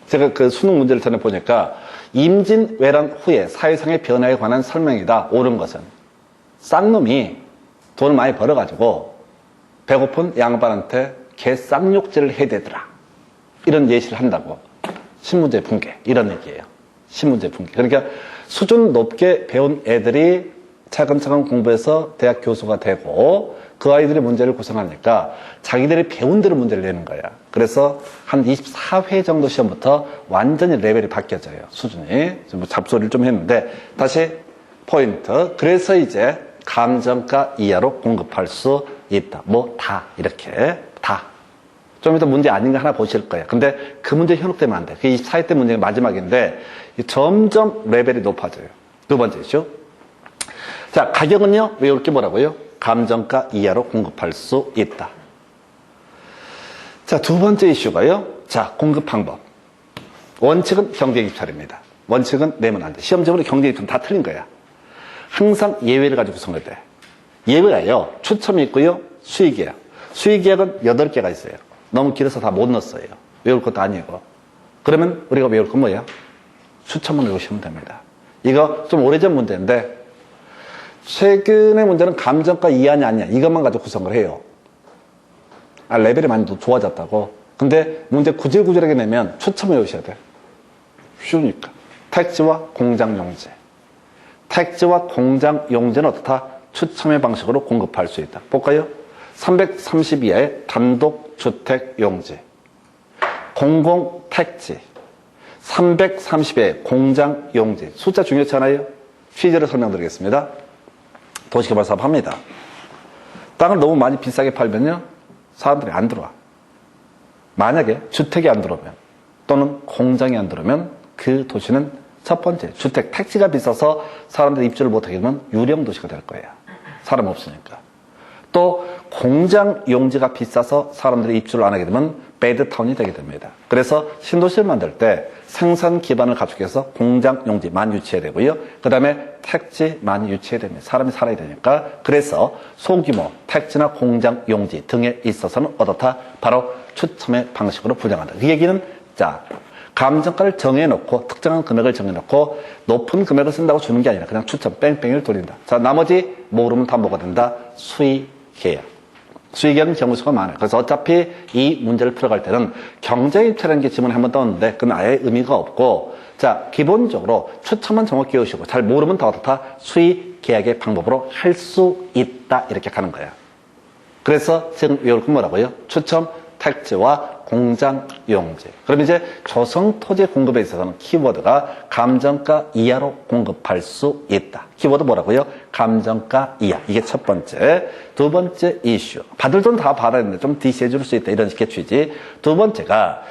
제가 그 수능 문제를 전에 보니까 임진왜란 후에 사회상의 변화에 관한 설명이다. 옳은 것은 쌍놈이 돈을 많이 벌어가지고 배고픈 양반한테 개 쌍욕질을 해대더라. 이런 예시를 한다고. 신문제 붕괴. 이런 얘기예요. 신문제 붕괴. 그러니까 수준 높게 배운 애들이 차근차근 공부해서 대학 교수가 되고 그 아이들이 문제를 구성하니까 자기들이 배운 대로 문제를 내는 거야. 그래서 한 24회 정도 시험부터 완전히 레벨이 바뀌어져요. 수준이. 뭐 잡소리를 좀 했는데 다시 포인트. 그래서 이제 감정가 이하로 공급할 수 있다. 뭐 다 이렇게 다. 좀 이따 문제 아닌 거 하나 보실 거예요. 근데 그 문제 현혹되면 안 돼. 그 24회 때 문제가 마지막인데 점점 레벨이 높아져요. 두 번째 이슈. 자, 가격은요. 외울 게 뭐라고요? 감정가 이하로 공급할 수 있다. 자, 두 번째 이슈가요. 자, 공급 방법. 원칙은 경쟁입찰입니다. 원칙은 내면 안 돼. 시험적으로 경쟁입찰은 다 틀린 거야. 항상 예외를 가지고 구성할 때. 예외가요. 추첨이 있고요. 수의계약. 수의계약은 8개가 있어요. 너무 길어서 다 못 넣었어요. 외울 것도 아니고. 그러면 우리가 외울 건 뭐야? 추첨만 외우시면 됩니다. 이거 좀 오래전 문제인데 최근의 문제는 감정가 이하냐 아니냐 이것만 가지고 구성을 해요. 레벨이 많이 좋아졌다고. 근데 문제 구질구질하게 내면 추첨 외우셔야 돼. 쉬우니까. 택지와 공장용지. 택지와 공장용지는 어떻다? 추첨의 방식으로 공급할 수 있다. 볼까요? 330 이하의 단독주택용지, 공공택지, 330의 공장용지. 숫자 중요치 않아요? 취지를 설명드리겠습니다. 도시개발 사업 합니다. 땅을 너무 많이 비싸게 팔면요, 사람들이 안 들어와. 만약에 주택이 안 들어오면, 또는 공장이 안 들어오면 그 도시는 첫 번째, 주택, 택지가 비싸서 사람들이 입주를 못하게 되면 유령도시가 될 거예요. 사람 없으니까. 또 공장 용지가 비싸서 사람들이 입주를 안 하게 되면 배드타운이 되게 됩니다. 그래서 신도시를 만들 때 생산 기반을 갖추기 위해서 공장 용지 많이 유치해야 되고요. 그 다음에 택지 많이 유치해야 됩니다. 사람이 살아야 되니까. 그래서 소규모 택지나 공장 용지 등에 있어서는 어떻다? 바로 추첨의 방식으로 분양한다. 그 얘기는 자, 감정가를 정해놓고 특정한 금액을 정해놓고 높은 금액을 쓴다고 주는 게 아니라 그냥 추첨 뺑뺑이를 돌린다. 자, 나머지 모르면 다 뭐가 된다? 수의계약. 수의계약은 경우수가 많아요. 그래서 어차피 이 문제를 풀어갈 때는 경쟁입찰이라는 게 지문에 한번 떴는데 그건 아예 의미가 없고, 자, 기본적으로 추첨은 정확히 외우시고 잘 모르면 다 어떻다? 수의계약의 방법으로 할 수 있다. 이렇게 가는 거야. 그래서 지금 외울 건 뭐라고요? 추첨, 택지와 공장용지. 그럼 이제 조성토지 공급에 있어서는 키워드가 감정가 이하로 공급할 수 있다. 키워드 뭐라고요? 감정가 이하. 이게 첫 번째. 두 번째 이슈. 받을 돈 다 받아야 되는데 좀 DC해 줄 수 있다. 이런 식의 취지. 두 번째가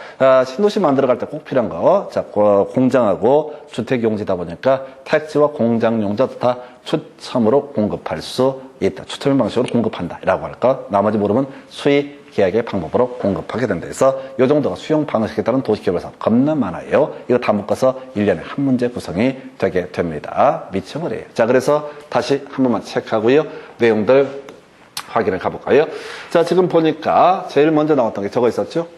신도시 만들어갈 때 꼭 필요한 거. 자, 공장하고 주택용지다 보니까 택지와 공장용지 다 추첨으로 공급할 수 있다. 추첨의 방식으로 공급한다. 라고 할까? 나머지 모르면 수익 계약의 방법으로 공급하게 된다. 그래서 이 정도가 수용 방식에 따른 도시개발사업 겁나 많아요. 이거 다 묶어서 1년에 한 문제 구성이 되게 됩니다. 미쳐버려요. 자, 그래서 다시 한 번만 체크하고요. 내용들 확인을 가볼까요? 자, 지금 보니까 제일 먼저 나왔던 게 저거 있었죠?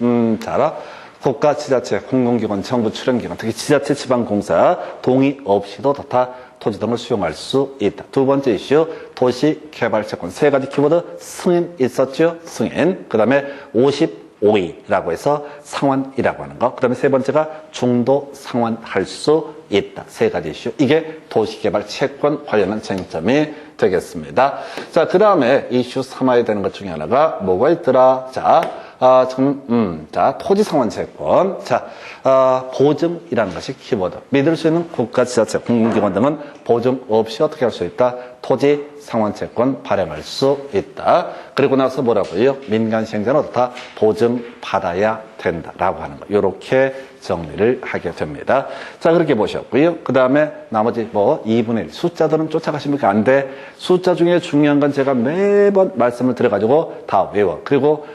자, 국가, 지자체, 공공기관, 정부 출연기관, 특히 지자체, 지방공사 동의 없이도 다 토지 등을 수용할 수 있다. 두 번째 이슈, 도시개발채권. 세 가지 키워드 승인 있었죠? 승인. 그 다음에 55위라고 해서 상환이라고 하는 거. 그 다음에 세 번째가 중도 상환할 수 있다. 세 가지 이슈. 이게 도시개발채권 관련한 쟁점이 되겠습니다. 자, 그 다음에 이슈 삼아야 되는 것 중에 하나가 뭐가 있더라? 자, 자, 토지상환채권. 자, 보증이라는 것이 키워드. 믿을 수 있는 국가, 지자체, 공공기관 등은 보증 없이 어떻게 할 수 있다? 토지상환채권 발행할 수 있다. 그리고 나서 뭐라고요? 민간시행자는 어떻다? 보증받아야 된다라고 하는 거. 요렇게 정리를 하게 됩니다. 자, 그렇게 보셨고요. 그 다음에 나머지 2분의 1. 숫자들은 쫓아가십니까? 안 돼. 숫자 중에 중요한 건 제가 매번 말씀을 드려가지고 다 외워. 그리고,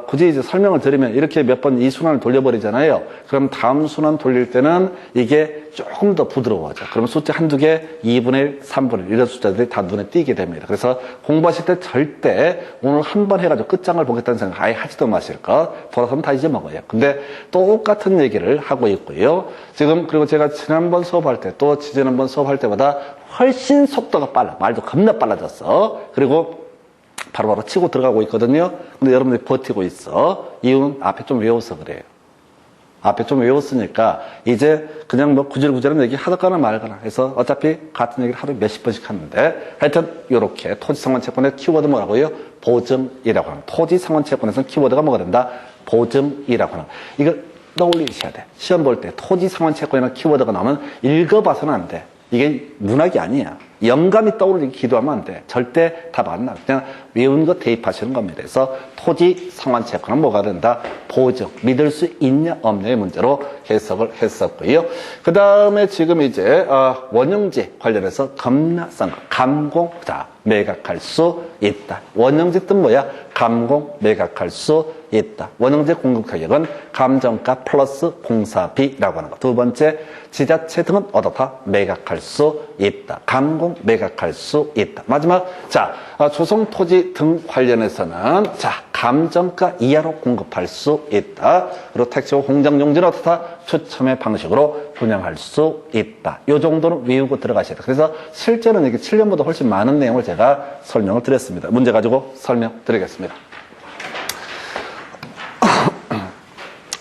굳이 이제 설명을 드리면 이렇게 몇 번 이 순환을 돌려버리잖아요. 그럼 다음 순환 돌릴 때는 이게 조금 더 부드러워져. 그러면 숫자 한두 개, 2분의 1, 3분의 1 이런 숫자들이 다 눈에 띄게 됩니다. 그래서 공부하실 때 절대 오늘 한 번 해가지고 끝장을 보겠다는 생각 아예 하지도 마실 것. 돌아서면 다 잊어먹어요. 근데 똑같은 얘기를 하고 있고요. 지금 그리고 제가 지난번 수업할 때 또 지난번 수업할 때보다 훨씬 속도가 빨라. 말도 겁나 빨라졌어. 그리고 바로바로 치고 들어가고 있거든요. 근데 여러분들이 버티고 있어. 이유는 앞에 좀 외워서 그래요. 앞에 좀 외웠으니까 이제 그냥 구질구질한 얘기 하거나 말거나 해서 어차피 같은 얘기를 하루에 몇십 번씩 하는데 하여튼 요렇게 토지상환채권의 키워드 뭐라고요? 보증이라고 하는 토지상환채권에서는 키워드가 뭐가 된다? 보증이라고 하는 이걸 떠올리셔야 돼. 시험 볼 때 토지상환채권이라는 키워드가 나오면 읽어봐서는 안 돼. 이게 문학이 아니야. 영감이 떠오르게 기도하면 안 돼. 절대 답 안 나. 그냥 외운 거 대입하시는 겁니다. 그래서 토지 상환채권은 뭐가 된다? 보증. 믿을 수 있냐 없냐의 문제로 해석을 했었고요. 그 다음에 지금 이제 원형지 관련해서 겁나 싼 거. 감공. 자, 매각할 수 있다. 원형지 뜻 뭐야? 감공 매각할 수 있다. 원형지 공급 가격은 감정가 플러스 공사비라고 하는 거. 두 번째, 지자체 등은 얻어다 매각할 수 있다. 감공 매각할 수 있다. 마지막, 자, 조성 토지 등 관련해서는 자, 감정가 이하로 공급할 수 있다. 그리고 택지와 공장 용지는 어떻다? 추첨의 방식으로 분양할 수 있다. 이 정도는 외우고 들어가셔야 돼요. 그래서 실제로는 이게 7년보다 훨씬 많은 내용을 제가 설명을 드렸습니다. 문제 가지고 설명드리겠습니다.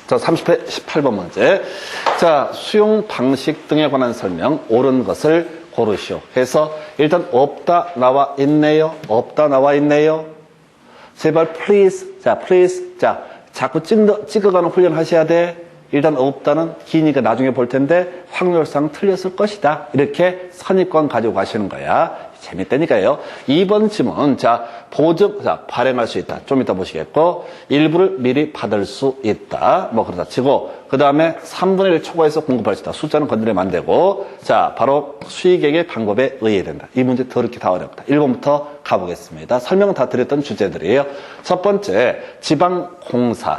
자, 30회 18번 문제. 자, 수용 방식 등에 관한 설명, 옳은 것을 고르시오. 해서 일단 없다 나와 있네요. 없다 나와 있네요. 제발 please. 자, please. 자, 자꾸 찍어가는 훈련 하셔야 돼. 일단 없다는 기니까 나중에 볼 텐데 확률상 틀렸을 것이다. 이렇게 선입관 가지고 가시는 거야. 재밌다니까요. 2번 질문. 자, 보증, 자, 발행할 수 있다. 좀 이따 보시겠고, 일부를 미리 받을 수 있다. 뭐 그러다 치고, 그 다음에 3분의 1 초과해서 공급할 수 있다. 숫자는 건드리면 안 되고, 자, 바로 수익액의 방법에 의해야 된다. 이 문제 더럽게 다 어렵다. 1번부터 가보겠습니다. 설명은 다 드렸던 주제들이에요. 첫 번째,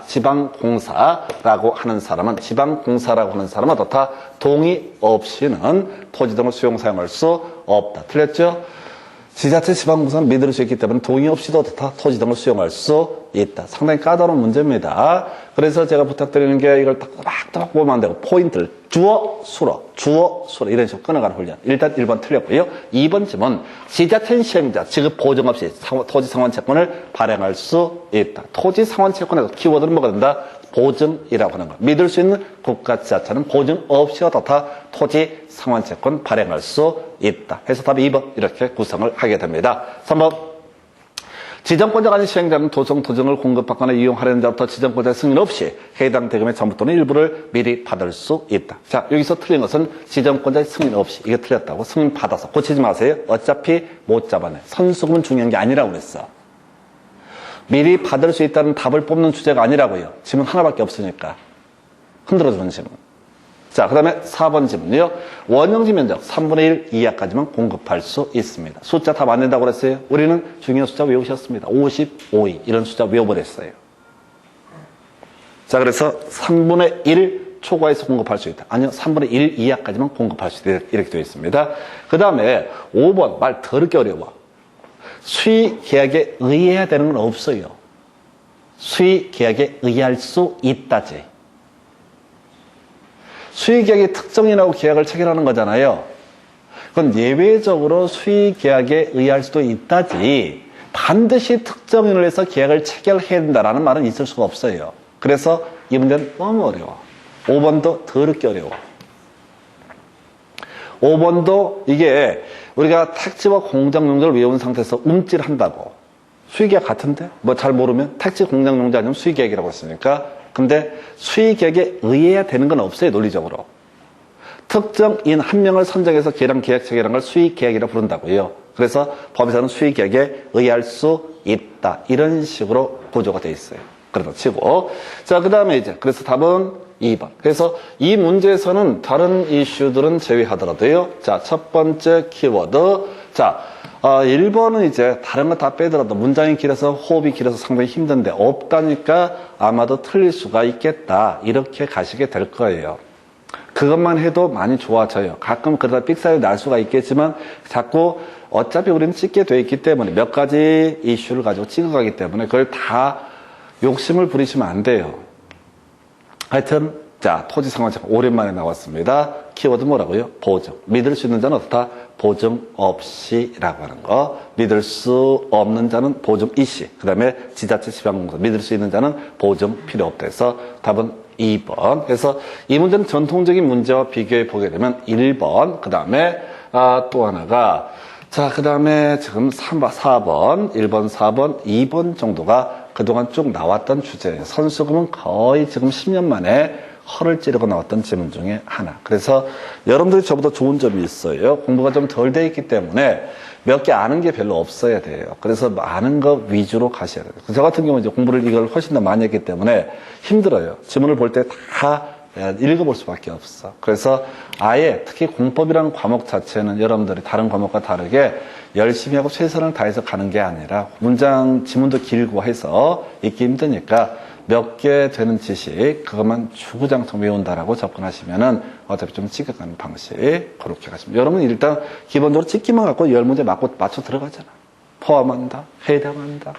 지방공사라고 하는 사람은 어떻다? 동의 없이는 토지 등을 수용 사용할 수 없다. 틀렸죠? 지자체 지방공사는 믿을 수 있기 때문에 동의 없이도 어떻다? 토지 등을 수용할 수 있다. 상당히 까다로운 문제입니다. 그래서 제가 부탁드리는 게 이걸 딱 보면 안 되고 포인트를 주어, 수로 이런 식으로 끊어가는 훈련. 일단 1번 틀렸고요. 2번 질문. 지자체 시행자, 지급 보증 없이 토지 상환채권을 발행할 수 있다. 토지 상환채권에서 키워드는 뭐가 된다? 보증이라고 하는 거. 믿을 수 있는 국가 지자체는 보증 없이 어떻다? 토지 상환채권 발행할 수 있다. 해서 답이 2번 이렇게 구성을 하게 됩니다. 3번. 지정권자가 아닌 시행자는 도성 토지를 공급받거나 이용하려는 자부터 지정권자의 승인 없이 해당 대금의 전부 또는 일부를 미리 받을 수 있다. 자, 여기서 틀린 것은 지정권자의 승인 없이. 이게 틀렸다고. 승인 받아서. 고치지 마세요. 어차피 못 잡아내. 선수금은 중요한 게 아니라고 그랬어. 미리 받을 수 있다는 답을 뽑는 주제가 아니라고요. 질문 하나밖에 없으니까. 흔들어주는 질문. 자, 그 다음에 4번 질문이요. 원형지 면적 3분의 1 이하까지만 공급할 수 있습니다. 숫자 답 안 된다고 그랬어요. 우리는 중요한 숫자 외우셨습니다. 55위 이런 숫자 외워버렸어요. 자, 그래서 3분의 1 초과해서 공급할 수 있다. 아니요, 3분의 1 이하까지만 공급할 수 있다. 이렇게 되어 있습니다. 그 다음에 5번, 말 더럽게 어려워. 수의 계약에 의해야 되는 건 없어요. 수의 계약에 의할 수 있다지. 수의 계약의 특정인하고 계약을 체결하는 거잖아요. 그건 예외적으로 수의 계약에 의할 수도 있다지 반드시 특정인을 해서 계약을 체결해야 된다라는 말은 있을 수가 없어요. 그래서 이 문제는 너무 어려워. 5번도 더럽게 어려워. 5번도 이게 우리가 택지와 공장용자를 외운 상태에서 움찔한다고. 수의계약 같은데? 뭐 잘 모르면 택지 공장용자 아니면 수의계약이라고 했으니까. 근데 수의계약에 의해야 되는 건 없어요, 논리적으로. 특정인 한 명을 선정해서 걔랑 계약 체결한 걸 수의계약이라고 부른다고요. 그래서 법에서는 수의계약에 의할 수 있다. 이런 식으로 구조가 되어 있어요. 그래서 치고. 자, 그 다음에 이제, 그래서 답은 2번. 그래서 이 문제에서는 다른 이슈들은 제외하더라도요. 자, 첫 번째 키워드. 자, 1번은 이제 다른 거 다 빼더라도 문장이 길어서 호흡이 길어서 상당히 힘든데 없다니까 아마도 틀릴 수가 있겠다. 이렇게 가시게 될 거예요. 그것만 해도 많이 좋아져요. 가끔 그러다 삑사리 날 수가 있겠지만 자꾸 어차피 우리는 찍게 돼 있기 때문에 몇 가지 이슈를 가지고 찍어가기 때문에 그걸 다 욕심을 부리시면 안 돼요. 하여튼 자, 토지상환청 오랜만에 나왔습니다. 키워드 뭐라고요? 보증. 믿을 수 있는 자는 어떻다? 보증 없이라고 하는 거. 믿을 수 없는 자는 보증 이시. 그 다음에 지자체 지방공사. 믿을 수 있는 자는 보증 필요 없다 해서 답은 2번. 그래서 이 문제는 전통적인 문제와 비교해 보게 되면 1번. 그 다음에 또 하나가 자, 그 다음에 지금 4번, 1번, 4번, 2번 정도가 그동안 쭉 나왔던 주제예요. 선수금은 거의 지금 10년 만에 허를 찌르고 나왔던 질문 중에 하나. 그래서 여러분들이 저보다 좋은 점이 있어요. 공부가 좀 덜 돼 있기 때문에 몇 개 아는 게 별로 없어야 돼요. 그래서 아는 거 위주로 가셔야 돼요. 저 같은 경우는 이제 공부를 이걸 훨씬 더 많이 했기 때문에 힘들어요. 지문을 볼 때 다 읽어볼 수밖에 없어. 그래서 아예 특히 공법이라는 과목 자체는 여러분들이 다른 과목과 다르게 열심히 하고 최선을 다해서 가는 게 아니라 문장 지문도 길고 해서 읽기 힘드니까 몇 개 되는 지식 그것만 주구장창 외운다라고 접근하시면은 어차피 좀 찍어가는 방식 그렇게 가시면 여러분 일단 기본적으로 찍기만 갖고 10문제 맞춰 들어가잖아. 포함한다, 해당한다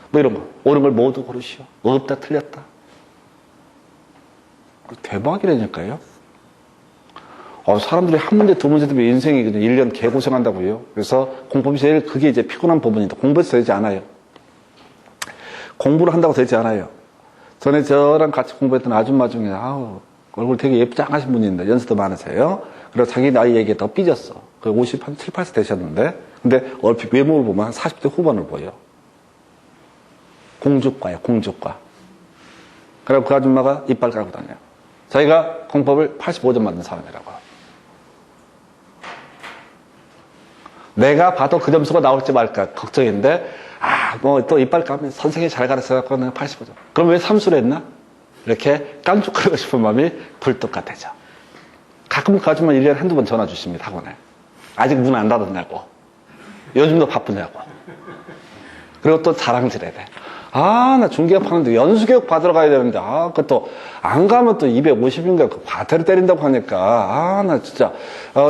뭐 이런 거 옳은 걸 모두 고르시오. 없다 틀렸다. 대박이라니까요. 사람들이 한 문제 두 문제 때문에 인생이 그냥 1년 개고생한다고요. 그래서 공법이 제일 그게 이제 피곤한 부분이다. 공부해서 되지 않아요. 공부를 한다고 되지 않아요. 전에 저랑 같이 공부했던 아줌마 중에 얼굴 되게 예쁘장하신 분이 있는데 연세도 많으세요. 그래서 자기 나이 얘기에 더 삐졌어. 50, 한 7, 8세 되셨는데 근데 얼핏 외모를 보면 한 40대 후반을 보여. 공주과야, 공주과. 그래서 그 아줌마가 이빨 깔고 다녀요. 자기가 공법을 85점 맞는 사람이라고. 내가 봐도 그 점수가 나올지 말까 걱정인데 뭐 또 이빨 까면 선생님이 잘 가르쳐갖고 내가 85점. 그럼 왜 삼수를 했나? 이렇게 깜짝거리고 싶은 마음이 불뚝 같아져. 가끔 그 아줌마 1년에 한두 번 전화 주십니다, 학원에. 아직 문 안 닫았냐고. 요즘도 바쁘냐고. 그리고 또 자랑질 해야 돼. 나 중개업 하는데 연수교육 받으러 가야 되는데, 그것도 안 가면 또 250인가 그 과태료 때린다고 하니까, 나 진짜,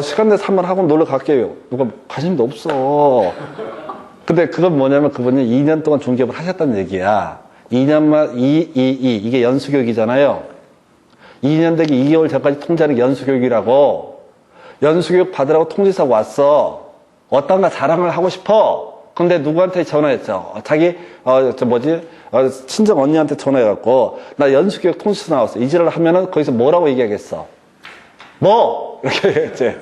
시간 내서 한번 학원 놀러 갈게요. 누가 관심도 없어. 근데 그건 뭐냐면 그분이 2년 동안 중개업을 하셨다는 얘기야. 2년만, 이게 연수교육이잖아요. 2년 되기 2개월 전까지 통제하는 게 연수교육이라고. 연수교육 받으라고 통지서 왔어. 어떤가 자랑을 하고 싶어. 근데 누구한테 전화했죠? 자기, 친정 언니한테 전화해갖고, 나 연수교육 통지서 나왔어. 이지를 하면은 거기서 뭐라고 얘기하겠어? 이렇게 얘기했지.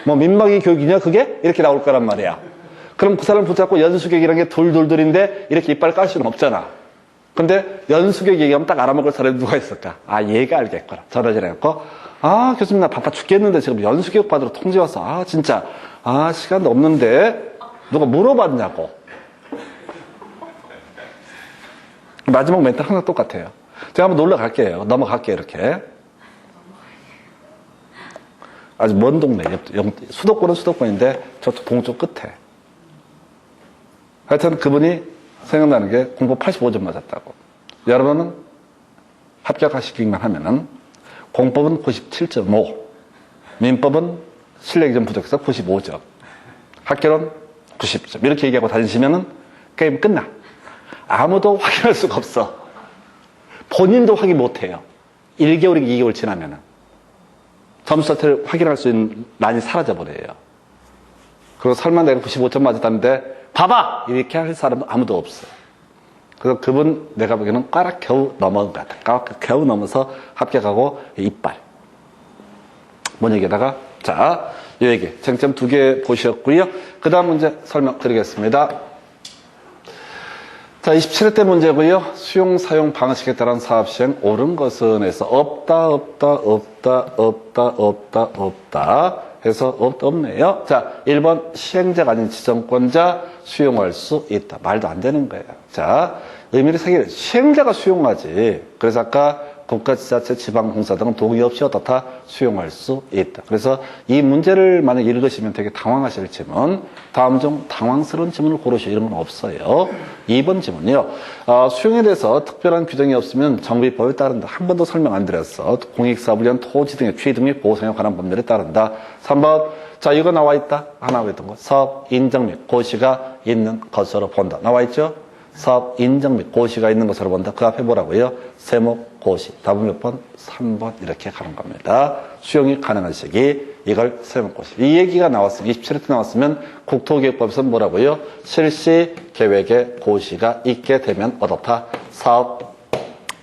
민막이 교육이냐, 그게? 이렇게 나올 거란 말이야. 그럼 그 사람 붙잡고 연수교육이라는 게 둘인데 이렇게 이빨 깔 수는 없잖아. 근데 연수교육 얘기하면 딱 알아먹을 사람이 누가 있을까? 얘가 알겠구나. 전화질 해갖고, 교수님 나 바빠 죽겠는데 지금 연수교육 받으러 통지 왔어. 진짜. 시간도 없는데. 누가 물어봤냐고. 마지막 멘트 항상 똑같아요. 제가 한번 놀러 갈게요. 넘어갈게요, 이렇게. 아주 먼 동네. 수도권은 수도권인데 저쪽 동쪽 끝에. 하여튼 그분이 생각나는 게 공부 85점 맞았다고. 여러분은 합격시키기만 하면은 공법은 97.5, 민법은 실력이 좀 부족해서 95점, 학교는 90점 이렇게 얘기하고 다니시면은 게임 끝나. 아무도 확인할 수가 없어. 본인도 확인 못해요. 1개월이 2개월 지나면은 점수 자체를 확인할 수 있는 난이 사라져버려요. 그리고 설마 내가 95점 맞았다는데 봐봐! 이렇게 할 사람은 아무도 없어. 그래서 그분 내가 보기에는 꽈락 겨우 넘어간 것 같아. 꽈락 겨우 넘어서 합격하고 이빨. 뭔 얘기에다가 자, 이 얘기 쟁점 2개 보셨고요. 그 다음 문제 설명드리겠습니다. 자, 27회 문제고요. 수용 사용 방식에 따른 사업 시행 옳은 것은 해서 없다 해서 없네요. 자, 1번 시행자가 아닌 지정권자 수용할 수 있다. 말도 안 되는 거예요. 자, 의미를 새기는 시행자가 수용하지. 그래서 아까 국가지자체, 지방공사 등은 동의 없이 어떻다 수용할 수 있다. 그래서 이 문제를 만약 읽으시면 되게 당황하실 지문, 다음 중 당황스러운 지문을 고르시오. 이런 건 없어요. 2번 지문이요. 수용에 대해서 특별한 규정이 없으면 정비법에 따른다. 한 번도 설명 안 드렸어. 공익사업을 위한 토지 등의 취득 및 보상에 관한 법률에 따른다. 3번. 자, 이거 나와 있다. 하나 했던 거. 사업 인정 및 고시가 있는 것으로 본다. 나와 있죠? 사업 인정 및 고시가 있는 것으로 본다. 그 앞에 뭐라고요? 세목 고시. 답은 몇 번? 3번 이렇게 가는 겁니다. 수용이 가능한 시기. 이걸 세목 고시. 이 얘기가 나왔으면 27회 때 나왔으면 국토기획법에서는 뭐라고요? 실시 계획에 고시가 있게 되면 어떻다? 사업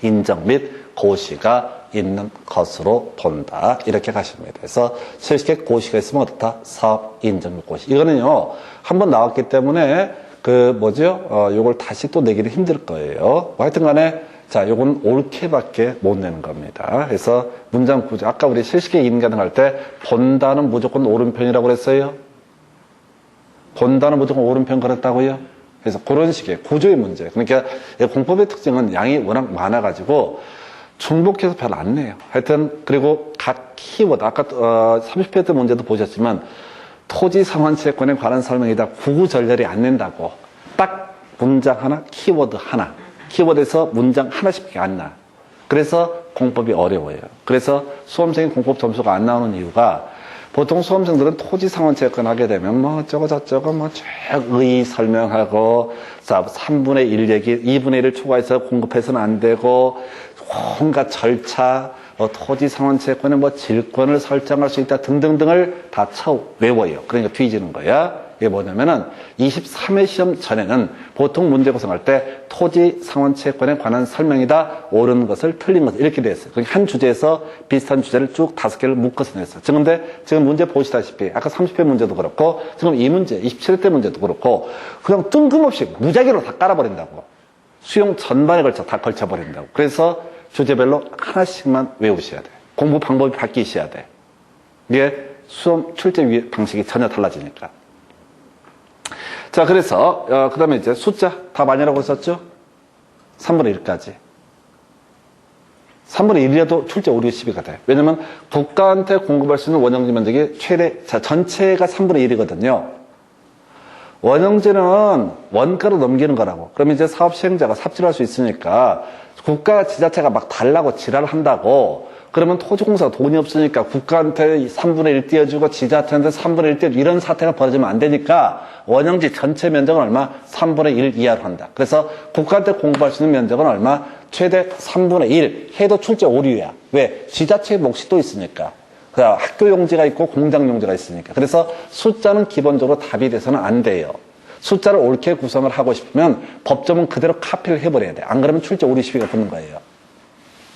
인정 및 고시가 있는 것으로 본다. 이렇게 가십니다. 그래서 실시계획 고시가 있으면 어떻다? 사업 인정 및 고시. 이거는요, 한번 나왔기 때문에 요걸 다시 또 내기는 힘들 거예요. 하여튼 간에, 자, 요건 옳게밖에 못 내는 겁니다. 그래서 문장 구조. 아까 우리 실시계획 인가등 할 때, 본다는 무조건 오른편이라고 그랬어요. 본다는 무조건 오른편 그랬다고요. 그래서 그런 식의 구조의 문제. 그러니까 공법의 특징은 양이 워낙 많아가지고, 중복해서 별로 안 내요. 하여튼, 그리고 각 키워드. 아까, 30회 때 문제도 보셨지만, 토지 상환채권에 관한 설명이다. 구구절절히 안 낸다고. 딱 문장 하나, 키워드 하나. 키워드에서 문장 하나씩밖에 안 나. 그래서 공법이 어려워요. 그래서 수험생이 공법 점수가 안 나오는 이유가 보통 수험생들은 토지 상환채권 하게 되면 뭐 저쩌고 쭉 의의 설명하고 3분의 1 얘기, 2분의 1을 초과해서 공급해서는 안 되고 온갖 절차, 토지 상환채권에 질권을 설정할 수 있다 등등등을 다 외워요. 그러니까 뒤지는 거야. 이게 뭐냐면은 23회 시험 전에는 보통 문제 구성할 때 토지 상환채권에 관한 설명이다. 옳은 것을 틀린 것을 이렇게 돼 있어요. 그러니까 한 주제에서 비슷한 주제를 쭉 5개를 묶어서 냈어요. 근데 지금 문제 보시다시피 아까 30회 문제도 그렇고 지금 이 문제 27회 때 문제도 그렇고 그냥 뜬금없이 무작위로 다 깔아버린다고. 수용 전반에 걸쳐 다 걸쳐버린다고. 그래서 주제별로 하나씩만 외우셔야 돼. 공부 방법이 바뀌셔야 돼. 이게 수험 출제 방식이 전혀 달라지니까. 자, 그래서 그 다음에 이제 숫자 답 아니라고 썼죠? 3분의 1까지. 3분의 1이라도 출제 오류 12가 돼. 왜냐면 국가한테 공급할 수 있는 원형지 면적이 전체가 3분의 1이거든요. 원형지는 원가로 넘기는 거라고. 그러면 이제 사업 시행자가 삽질할 수 있으니까 국가 지자체가 막 달라고 지랄을 한다고. 그러면 토지공사가 돈이 없으니까 국가한테 3분의 1 띄워주고 지자체한테 3분의 1 띄워주고 이런 사태가 벌어지면 안 되니까 원형지 전체 면적은 얼마? 3분의 1 이하로 한다. 그래서 국가한테 공급할 수 있는 면적은 얼마? 최대 3분의 1 해도 출제 오류야. 왜? 지자체의 몫이 또 있으니까. 학교 용지가 있고 공장 용지가 있으니까. 그래서 숫자는 기본적으로 답이 돼서는 안 돼요. 숫자를 옳게 구성을 하고 싶으면 법조문 그대로 카피를 해버려야 돼. 안 그러면 출제 오류 시비가 붙는 거예요.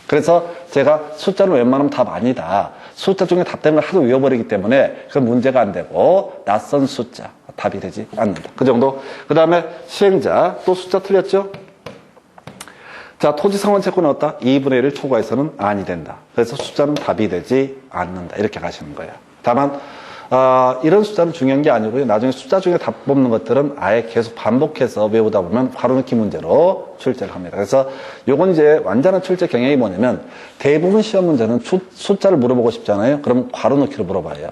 그래서 제가 숫자는 웬만하면 답 아니다. 숫자 중에 답되는 걸 하도 외워버리기 때문에 그건 문제가 안 되고 낯선 숫자 답이 되지 않는다. 그 정도. 그 다음에 시행자 또 숫자 틀렸죠? 자, 토지 상환채권은 어떻다? 2분의 1을 초과해서는 아니 된다. 그래서 숫자는 답이 되지 않는다. 이렇게 가시는 거예요. 다만 이런 숫자는 중요한 게 아니고요. 나중에 숫자 중에 답 뽑는 것들은 아예 계속 반복해서 외우다 보면 괄호넣기 문제로 출제를 합니다. 그래서 요건 이제 완전한 출제 경향이 뭐냐면 대부분 시험 문제는 숫자를 물어보고 싶잖아요. 그럼 괄호넣기로 물어봐요.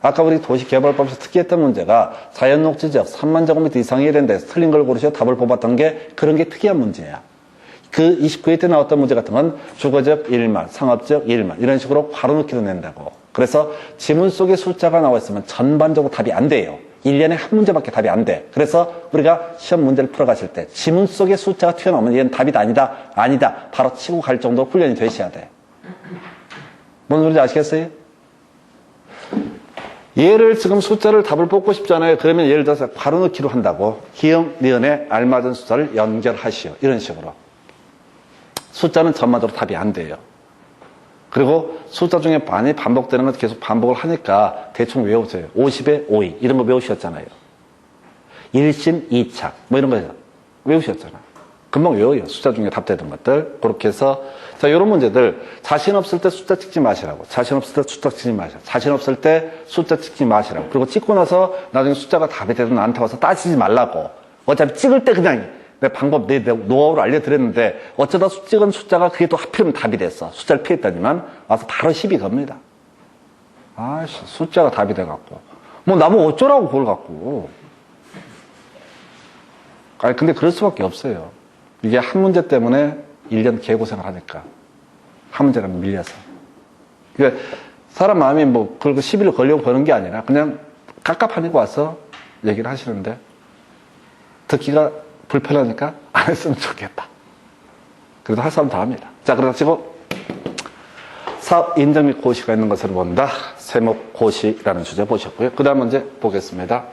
아까 우리 도시개발법에서 특이했던 문제가 자연녹지지역 3만 제곱미터 이상이 된다 해서 틀린 걸 고르셔 답을 뽑았던 게 그런 게 특이한 문제야. 그 29회 때 나왔던 문제 같은 건 주거적 1만, 상업적 1만 이런 식으로 괄호넣기로 낸다고. 그래서 지문 속에 숫자가 나와 있으면 전반적으로 답이 안 돼요. 1년에 한 문제밖에 답이 안 돼. 그래서 우리가 시험 문제를 풀어가실 때 지문 속에 숫자가 튀어나오면 얘는 답이다 아니다 바로 치고 갈 정도로 훈련이 되셔야 돼. 뭔 소리인지 아시겠어요? 얘를 지금 숫자를 답을 뽑고 싶잖아요. 그러면 예를 들어서 괄호넣기로 한다고. 기억, 니은에 알맞은 숫자를 연결하시오. 이런 식으로. 숫자는 전반적으로 답이 안 돼요. 그리고 숫자 중에 많이 반복되는 건 계속 반복을 하니까 대충 외우세요. 50에 52 이런 거 외우셨잖아요. 1심 2착 뭐 이런 거 외우셨잖아. 금방 외워요. 숫자 중에 답되는 것들. 그렇게 해서 자 이런 문제들 자신 없을 때 숫자 찍지 마시라고. 자신 없을 때 숫자 찍지 마시라고. 자신 없을 때 숫자 찍지 마시라고. 그리고 찍고 나서 나중에 숫자가 답이 되도 나한테 와서 따지지 말라고. 어차피 찍을 때 그냥 내 방법, 내 노하우를 알려드렸는데 어쩌다 찍은 숫자가 그게 또 하필이면 답이 됐어. 숫자를 피했다니만 와서 바로 시비 겁니다. 아씨 숫자가 답이 돼갖고 뭐 나보고 어쩌라고 그걸 갖고. 아니 근데 그럴 수밖에 없어요. 이게 한 문제 때문에 1년 개고생을 하니까 한 문제가 밀려서. 그러니까 사람 마음이 뭐 그걸 시비를 걸려고 버는 게 아니라 그냥 깝깝하니까 와서 얘기를 하시는데 듣기가 불편하니까 안 했으면 좋겠다. 그래도 할 사람 다 합니다. 자, 그래가지고 사업 인정 및 고시가 있는 것으로 본다. 세목 고시라는 주제 보셨고요. 그 다음 문제 보겠습니다.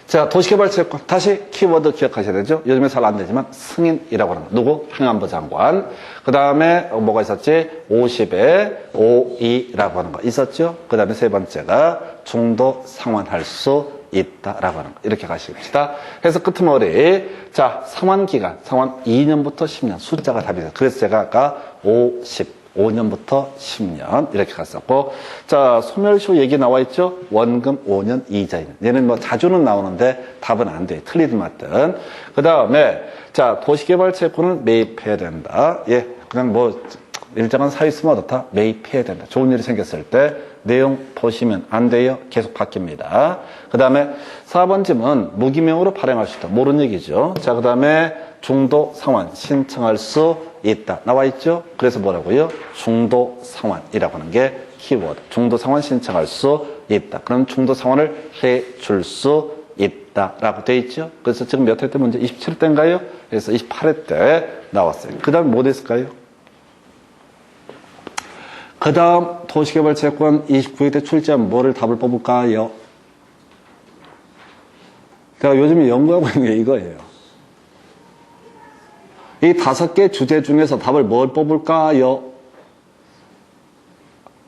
자, 도시개발채권 다시 키워드 기억하셔야 되죠. 요즘에 잘 안 되지만 승인이라고 하는 거. 누구? 행안부 장관. 그 다음에 뭐가 있었지? 50에 52라고 하는 거 있었죠. 그 다음에 세 번째가 중도 상환할 수 있다라고 하는 거. 이렇게 가십시다. 그래서 끝머리. 자, 상환기간. 상환 2년부터 10년. 숫자가 답이 돼요. 그래서 제가 아까 5년부터 10년. 이렇게 갔었고. 자, 소멸시효 얘기 나와 있죠? 원금 5년, 이자 2년. 얘는 뭐 자주는 나오는데 답은 안 돼. 틀리든 맞든. 그 다음에, 자, 도시개발채권을 매입해야 된다. 예. 그냥 뭐, 일정한 사유 있으면 어떻다? 매입해야 된다. 좋은 일이 생겼을 때 내용 보시면 안 돼요. 계속 바뀝니다. 그 다음에 4번 질문 무기명으로 발행할 수 있다. 모르는 얘기죠. 자, 그 다음에 중도 상환 신청할 수 있다. 나와 있죠? 그래서 뭐라고요? 중도 상환이라고 하는 게 키워드. 중도 상환 신청할 수 있다. 그럼 중도 상환을 해 줄 수 있다. 라고 돼 있죠? 그래서 지금 몇 회 때 문제? 27회인가요? 그래서 28회 때 나왔어요. 그 다음에 뭐 됐을까요? 그 다음 도시개발채권 29회 때 출제한 뭐를 답을 뽑을까요? 제가 요즘에 연구하고 있는 게 이거예요. 이 5개 주제 중에서 답을 뭘 뽑을까요?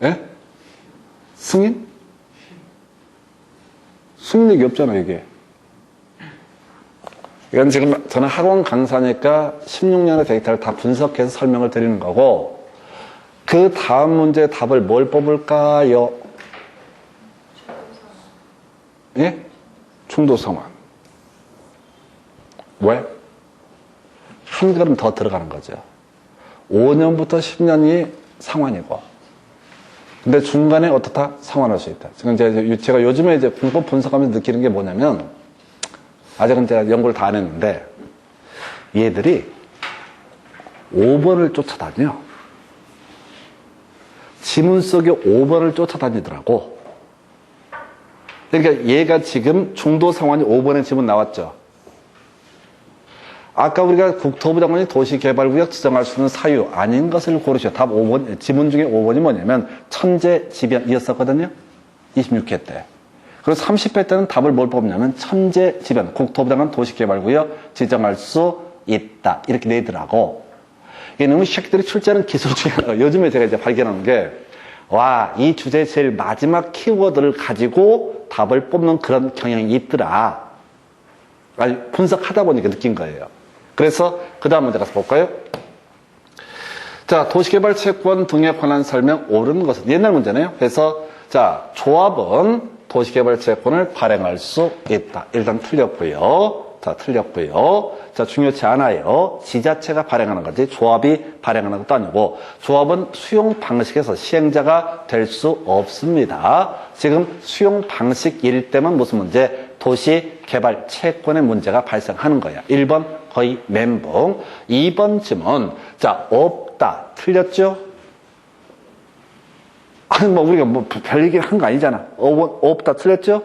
예? 승인? 승인력이 없잖아요, 이게. 이건 지금 저는 학원 강사니까 16년의 데이터를 다 분석해서 설명을 드리는 거고, 그 다음 문제 답을 뭘 뽑을까요? 예? 중도상환. 왜? 한 걸음 더 들어가는 거죠. 5년부터 10년이 상환이고, 근데 중간에 어떻다? 상환할 수 있다. 지금 제가 요즘에 이제 공법 분석하면서 느끼는 게 뭐냐면, 아직은 제가 연구를 다 안 했는데, 얘들이 5번을 쫓아다녀. 지문 속에 5번을 쫓아다니더라고. 그러니까 얘가 지금 중도 상환이 5번의 지문 나왔죠. 아까 우리가 국토부 장관이 도시개발구역 지정할 수 있는 사유 아닌 것을 고르셔. 답 5번, 지문 중에 5번이 뭐냐면 천재지변이었었거든요. 26회 때. 그리고 30회 때는 답을 뭘 뽑냐면 천재지변, 국토부 장관 도시개발구역 지정할 수 있다. 이렇게 내더라고. 이놈의 새끼들이 출제하는 기술 중에 하나가 요즘에 제가 이제 발견한 게, 와, 이 주제의 제일 마지막 키워드를 가지고 답을 뽑는 그런 경향이 있더라. 아니, 분석하다 보니까 느낀 거예요. 그래서 그 다음 문제 가서 볼까요? 자, 도시개발채권 등에 관한 설명 옳은 것은 옛날 문제네요. 그래서 자, 조합은 도시개발채권을 발행할 수 있다. 일단 틀렸고요. 자, 틀렸고요. 자, 중요치 않아요. 지자체가 발행하는 거지 조합이 발행하는 것도 아니고, 조합은 수용 방식에서 시행자가 될 수 없습니다. 지금 수용 방식일 때만 무슨 문제? 도시 개발 채권의 문제가 발생하는 거야. 1번 거의 멘붕. 2번 질문. 자, 없다. 틀렸죠? 아니, 뭐, 우리가 뭐, 별 얘기 한 거 아니잖아. 없다. 틀렸죠?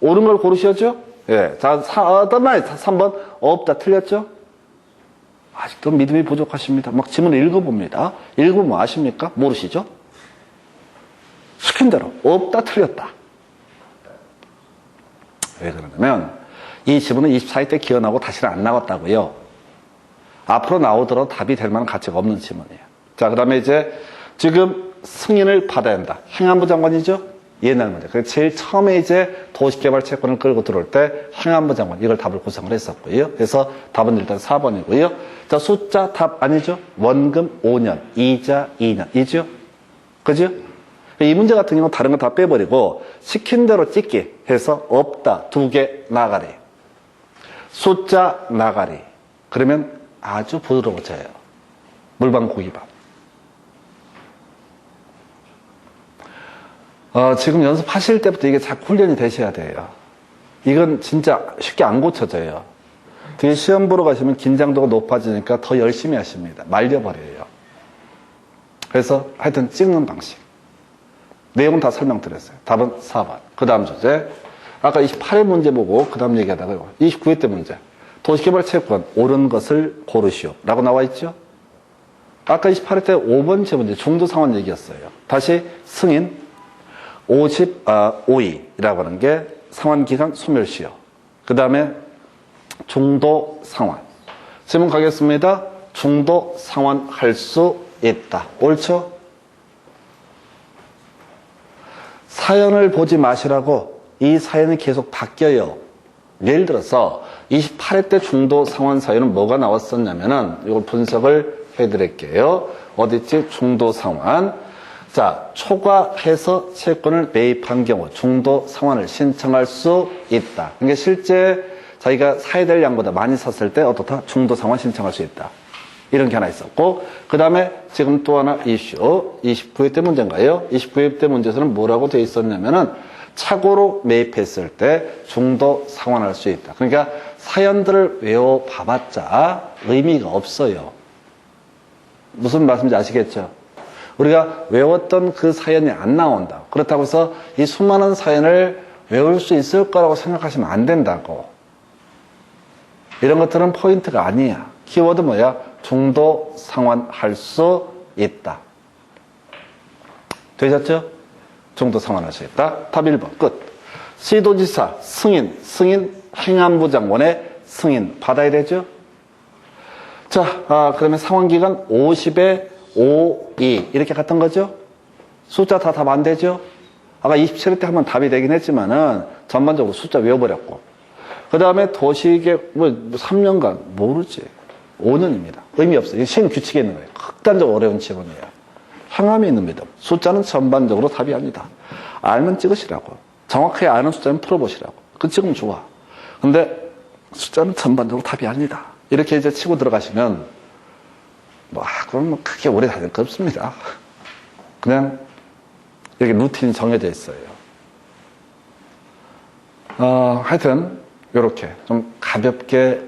옳은 걸 고르셨죠? 예. 자, 어떤 말? 3번. 없다. 틀렸죠? 아직도 믿음이 부족하십니다. 막 지문을 읽어봅니다. 읽으면 아십니까? 모르시죠? 시킨 대로. 없다. 틀렸다. 왜 그러냐면, 이 지문은 24일 때 기어나고 다시는 안 나왔다고요. 앞으로 나오더라도 답이 될 만한 가치가 없는 지문이에요. 자, 그 다음에 이제, 지금 승인을 받아야 한다. 행안부 장관이죠? 옛날 문제. 그래서 제일 처음에 이제 도시개발 채권을 끌고 들어올 때 행안부 장관 이걸 답을 구성을 했었고요. 그래서 답은 일단 4번이고요. 자, 숫자 답 아니죠? 원금 5년, 이자 2년. 이죠? 그죠? 이 문제 같은 경우는 다른 거 다 빼버리고 시킨 대로 찍기 해서 없다. 2개 나가리. 숫자 나가리. 그러면 아주 부드러워져요. 물방 고기밥. 지금 연습하실 때부터 이게 자꾸 훈련이 되셔야 돼요. 이건 진짜 쉽게 안 고쳐져요. 뒤에 시험 보러 가시면 긴장도가 높아지니까 더 열심히 하십니다. 말려버려요. 그래서 하여튼 찍는 방식. 내용은 다 설명드렸어요. 답은 4번. 그 다음 주제. 아까 28회 문제 보고 그 다음 얘기하다가 29회 때 문제. 도시개발 채권 옳은 것을 고르시오. 라고 나와 있죠? 아까 28회 때 5번째 문제 중도 상환 얘기였어요. 다시 승인 55일이라고 하는 게 상환기간 소멸시효. 그 다음에 중도 상환. 질문 가겠습니다. 중도 상환할 수 있다. 옳죠? 사연을 보지 마시라고 이 사연이 계속 바뀌어요. 예를 들어서 28회 때 중도 상환 사연은 뭐가 나왔었냐면은 이걸 분석을 해드릴게요. 어디있지? 중도 상환. 자, 초과해서 채권을 매입한 경우 중도 상환을 신청할 수 있다. 그러니까 실제 자기가 사야 될 양보다 많이 샀을 때 어떻다? 중도 상환 신청할 수 있다. 이런 게 하나 있었고, 그 다음에 지금 또 하나 이슈, 29회 때 문제인가요? 29회 때 문제에서는 뭐라고 되어 있었냐면은 착오로 매입했을 때 중도 상환할 수 있다. 그러니까 사연들을 외워봐봤자 의미가 없어요. 무슨 말씀인지 아시겠죠? 우리가 외웠던 그 사연이 안 나온다. 그렇다고 해서 이 수많은 사연을 외울 수 있을 거라고 생각하시면 안 된다고. 이런 것들은 포인트가 아니야. 키워드 뭐야? 중도 상환할 수 있다. 되셨죠? 중도 상환할 수 있다. 답 1번 끝. 시도지사 승인 행안부 장관의 승인 받아야 되죠? 자, 그러면 상환기간 50에 5, 2 이렇게 갔던 거죠? 숫자 다 답 안 되죠? 아까 27회 때 한번 답이 되긴 했지만은 전반적으로 숫자 외워버렸고, 그 다음에 도시계 3년간 모르지. 5년입니다. 의미 없어요. 시행 규칙에 있는 거예요. 극단적으로 어려운 지문이에요. 항암에 있는 믿음. 숫자는 전반적으로 답이 아니다. 알면 찍으시라고. 정확하게 아는 숫자는 풀어보시라고. 그 찍으면 좋아. 근데 숫자는 전반적으로 답이 아니다. 이렇게 이제 치고 들어가시면 그럼 뭐 크게 오래 다닐 거 없습니다. 그냥 이렇게 루틴이 정해져 있어요. 하여튼 이렇게 좀 가볍게.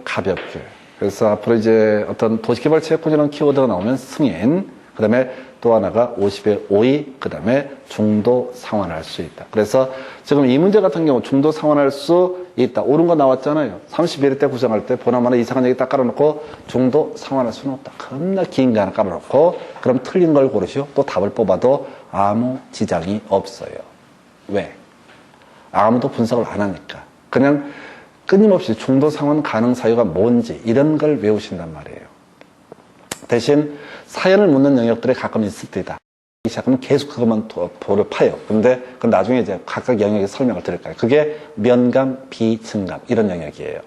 그래서 앞으로 이제 어떤 도시개발 채권이라는 키워드가 나오면 승인, 그 다음에 또 하나가 50에 5위, 그 다음에 중도 상환할 수 있다. 그래서 지금 이 문제 같은 경우 중도 상환할 수 있다. 옳은 거 나왔잖아요. 31회 때 구성할 때 보나마나 이상한 얘기 딱 깔아놓고 중도 상환할 수는 없다. 겁나 긴 거 하나 깔아놓고 그럼 틀린 걸 고르시오. 또 답을 뽑아도 아무 지장이 없어요. 왜? 아무도 분석을 안 하니까. 그냥 끊임없이 중도 상환 가능 사유가 뭔지 이런 걸 외우신단 말이에요. 대신 사연을 묻는 영역들이 가끔 있을 때다. 시작하면 계속 그것만 돌을 파요. 근데 그 나중에 이제 각각 영역의 설명을 드릴 거예요. 그게 면감, 비증감 이런 영역이에요.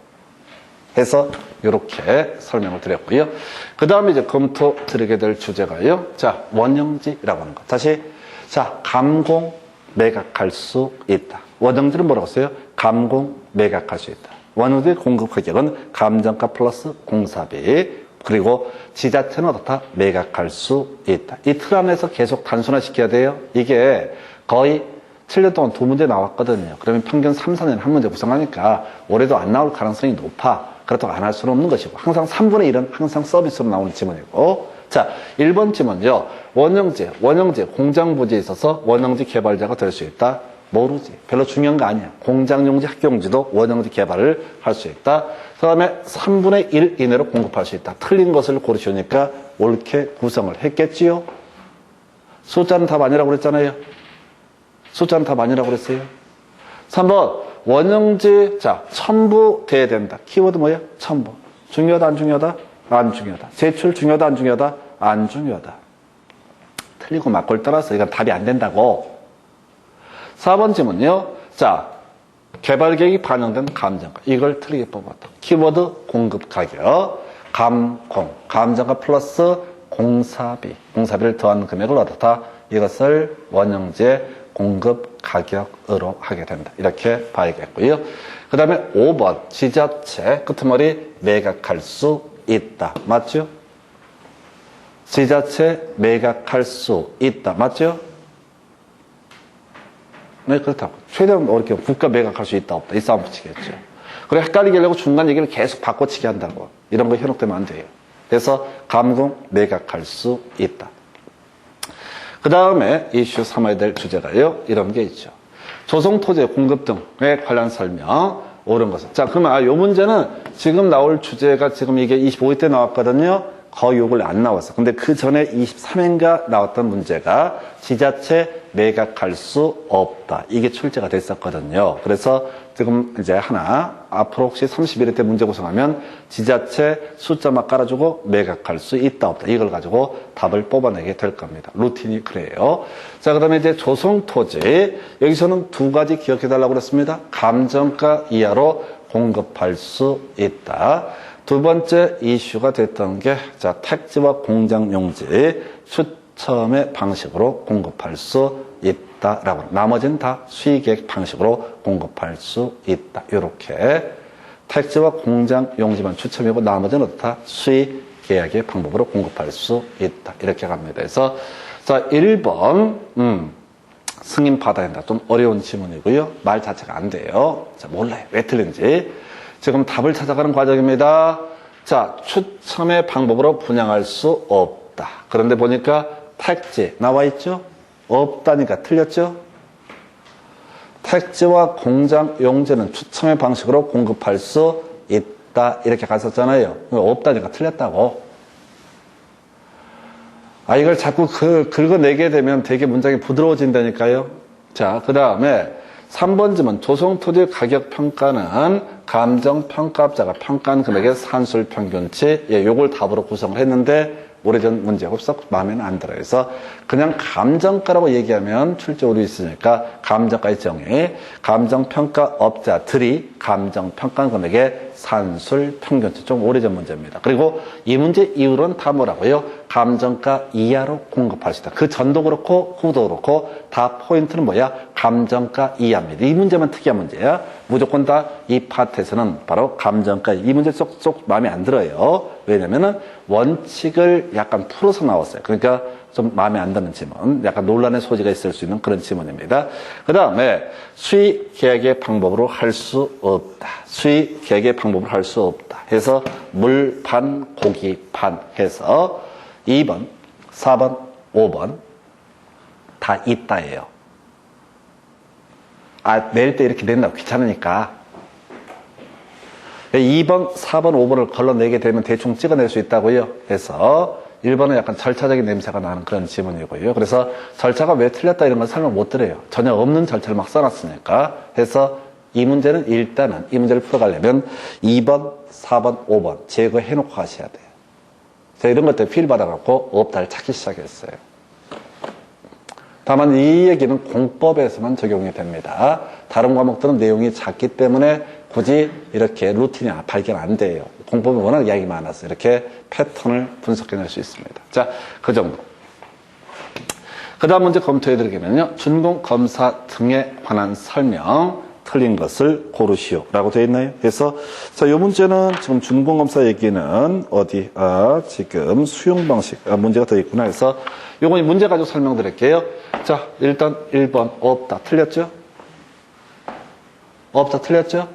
해서 이렇게 설명을 드렸고요. 그 다음에 이제 검토 드리게 될 주제가요. 자, 원형지라고 하는 것. 다시, 자, 감공 매각할 수 있다. 원형지는 뭐라고 써요? 감공 매각할 수 있다. 원형지 공급 가격은 감정가 플러스 공사비. 그리고 지자체는 어떻다? 매각할 수 있다. 이 틀 안에서 계속 단순화시켜야 돼요. 이게 거의 7년 동안 2문제 나왔거든요. 그러면 평균 3, 4년 한 문제 구성하니까 올해도 안 나올 가능성이 높아. 그렇다고 안 할 수는 없는 것이고, 항상 3분의 1은 항상 서비스로 나오는 지문이고. 자, 1번 지문요. 원형제, 공장 부지에 있어서 원형지 개발자가 될 수 있다. 모르지. 별로 중요한 거 아니야. 공장용지, 학용지도 원형지 개발을 할 수 있다. 그 다음에 3분의 1 이내로 공급할 수 있다. 틀린 것을 고르시니까 옳게 구성을 했겠지요. 숫자는 답 아니라고 그랬잖아요. 숫자는 답 아니라고 그랬어요. 3번 원형지, 자, 첨부돼야 된다. 키워드 뭐야? 첨부. 중요하다, 안 중요하다? 안 중요하다. 제출 중요하다, 안 중요하다? 안 중요하다. 틀리고 맞고를 따라서 이건 답이 안 된다고. 4번 질문요. 자, 개발 계획이 반영된 감정가. 이걸 틀리게 뽑았다. 키워드 공급 가격. 감공. 감정가 플러스 공사비. 공사비를 더한 금액을 얻었다. 이것을 원형제 공급 가격으로 하게 된다. 이렇게 봐야겠고요. 그 다음에 5번. 지자체 끝머리 매각할 수 있다. 맞죠? 지자체 매각할 수 있다. 맞죠? 네, 그렇다고. 최대한 어렵게 국가 매각할 수 있다, 없다. 이 싸움 붙이겠죠. 그래, 헷갈리게 하려고 중간 얘기를 계속 바꿔치기 한다고. 이런 거 현혹되면 안 돼요. 그래서 감공 매각할 수 있다. 그 다음에 이슈 삼아야 될 주제가요. 이런 게 있죠. 조성토지 공급 등에 관련 설명. 옳은 것은. 자, 그러면 요 문제는 지금 나올 주제가 지금 이게 25회 때 나왔거든요. 거의 요걸 안 나왔어. 근데 그 전에 23회인가 나왔던 문제가 지자체 매각할 수 없다. 이게 출제가 됐었거든요. 그래서 지금 이제 하나, 앞으로 혹시 31회 때 문제 구성하면 지자체 숫자만 깔아주고 매각할 수 있다, 없다. 이걸 가지고 답을 뽑아내게 될 겁니다. 루틴이 그래요. 자, 그 다음에 이제 조성토지. 여기서는 두 가지 기억해달라고 그랬습니다. 감정가 이하로 공급할 수 있다. 두 번째 이슈가 됐던 게, 자, 택지와 공장용지 추첨의 방식으로 공급할 수 있다라고. 나머지는 다 수의계획 방식으로 공급할 수 있다. 이렇게 택지와 공장용지만 추첨이고 나머지는 다 수의계약의 방법으로 공급할 수 있다. 이렇게 갑니다. 그래서 자, 1번 승인 받아야 한다. 좀 어려운 지문이고요. 말 자체가 안 돼요. 자, 몰라요. 왜 틀린지. 지금 답을 찾아가는 과정입니다. 자, 추첨의 방법으로 분양할 수 없다. 그런데 보니까 택지 나와 있죠? 없다니까 틀렸죠? 택지와 공장 용지는 추첨의 방식으로 공급할 수 있다. 이렇게 갔었잖아요. 없다니까 틀렸다고. 아, 이걸 자꾸 긁어내게 되면 되게 문장이 부드러워진다니까요. 자, 그 다음에 3번 지문 조성토지 가격 평가는 감정평가업자가 평가한 금액의 산술평균치. 예, 요걸 답으로 구성을 했는데 오래전 문제고 썩 마음에는 안 들어요. 그래서 그냥 감정가라고 얘기하면 출제 오류 있으니까 감정가의 정의, 감정평가업자들이 감정평가한 금액의 산술평균치. 좀 오래전 문제입니다. 그리고 이 문제 이후로는 다 뭐라고요? 감정가 이하로 공급할 수 있다. 그 전도 그렇고 후도 그렇고 다 포인트는 뭐야? 감정가 이하입니다. 이 문제만 특이한 문제야. 무조건 다 이 파트에서는 바로 감정가. 이 문제 쏙쏙 마음에 안 들어요. 왜냐면은 원칙을 약간 풀어서 나왔어요. 그러니까 좀 마음에 안 드는 지문, 약간 논란의 소지가 있을 수 있는 그런 지문입니다. 그 다음에 수의 계약의 방법으로 할 수 없다. 수의 계약의 방법으로 할 수 없다. 해서 물반, 고기반 해서 2번, 4번, 5번 다 있다예요. 아, 낼 때 이렇게 낸다고 귀찮으니까. 2번, 4번, 5번을 걸러내게 되면 대충 찍어낼 수 있다고요. 그래서 1번은 약간 절차적인 냄새가 나는 그런 지문이고요. 그래서 절차가 왜 틀렸다 이런 걸 설명 못 드려요. 전혀 없는 절차를 막 써놨으니까. 그래서 이 문제는 일단은 이 문제를 풀어가려면 2번, 4번, 5번 제거해놓고 가셔야 돼요. 제가 이런 것들 필 받아갖고 없다를 찾기 시작했어요. 다만 이 얘기는 공법에서만 적용이 됩니다. 다른 과목들은 내용이 작기 때문에 굳이 이렇게 루틴이 발견 안 돼요. 공법이 워낙 이야기 많아서 이렇게 패턴을 분석해낼 수 있습니다. 자, 그 정도. 그 다음 문제 검토해드리면요. 준공검사 등에 관한 설명. 틀린 것을 고르시오. 라고 되어 있나요? 그래서, 자, 이 문제는 지금 준공검사 얘기는 어디, 지금 수용 방식, 문제가 더 있구나 해서, 요거 문제 가지고 설명드릴게요. 자, 일단 1번, 없다. 틀렸죠? 없다. 틀렸죠?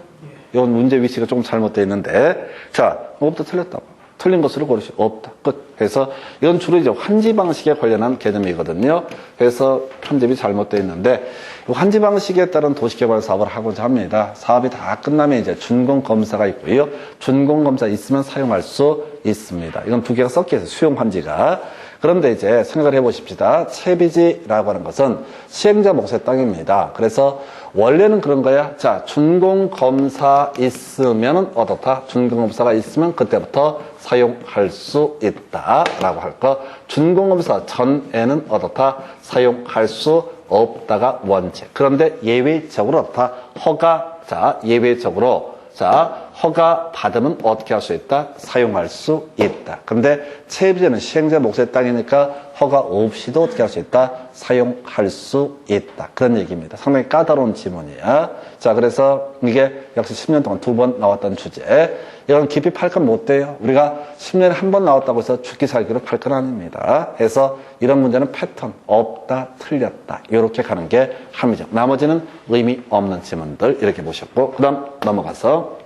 이건 문제 위치가 조금 잘못되어 있는데, 자, 없다. 틀렸다고. 틀린 것으로 고르시오. 없다. 끝. 그래서 이건 주로 이제 환지 방식에 관련한 개념이거든요. 그래서 편집이 잘못되어 있는데, 이 환지 방식에 따른 도시개발 사업을 하고자 합니다. 사업이 다 끝나면 이제 준공검사가 있고요. 준공검사 있으면 사용할 수 있습니다. 이건 두 개가 섞여 있어요. 수용 환지가. 그런데 이제 생각을 해보십시다. 채비지라고 하는 것은 시행자 몫의 땅입니다. 그래서 원래는 그런 거야. 자, 준공검사 있으면 어떻다? 준공검사가 있으면 그때부터 사용할 수 있다. 라고 할 거. 준공검사 전에는 어떻다? 사용할 수 없다가 원칙. 그런데 예외적으로 어떻다? 허가. 자, 예외적으로. 자, 허가 받으면 어떻게 할 수 있다? 사용할 수 있다. 근데 채비지는 시행자 몫의 땅이니까 허가 없이도 어떻게 할 수 있다? 사용할 수 있다. 그런 얘기입니다. 상당히 까다로운 지문이야. 자, 그래서 이게 역시 10년 동안 2번 나왔던 주제. 이건 깊이 팔건 못 돼요. 우리가 10년에 한 번 나왔다고 해서 죽기 살기로 팔건 아닙니다. 그래서 이런 문제는 패턴, 없다, 틀렸다. 이렇게 가는 게 합리적. 나머지는 의미 없는 지문들 이렇게 보셨고, 그 다음 넘어가서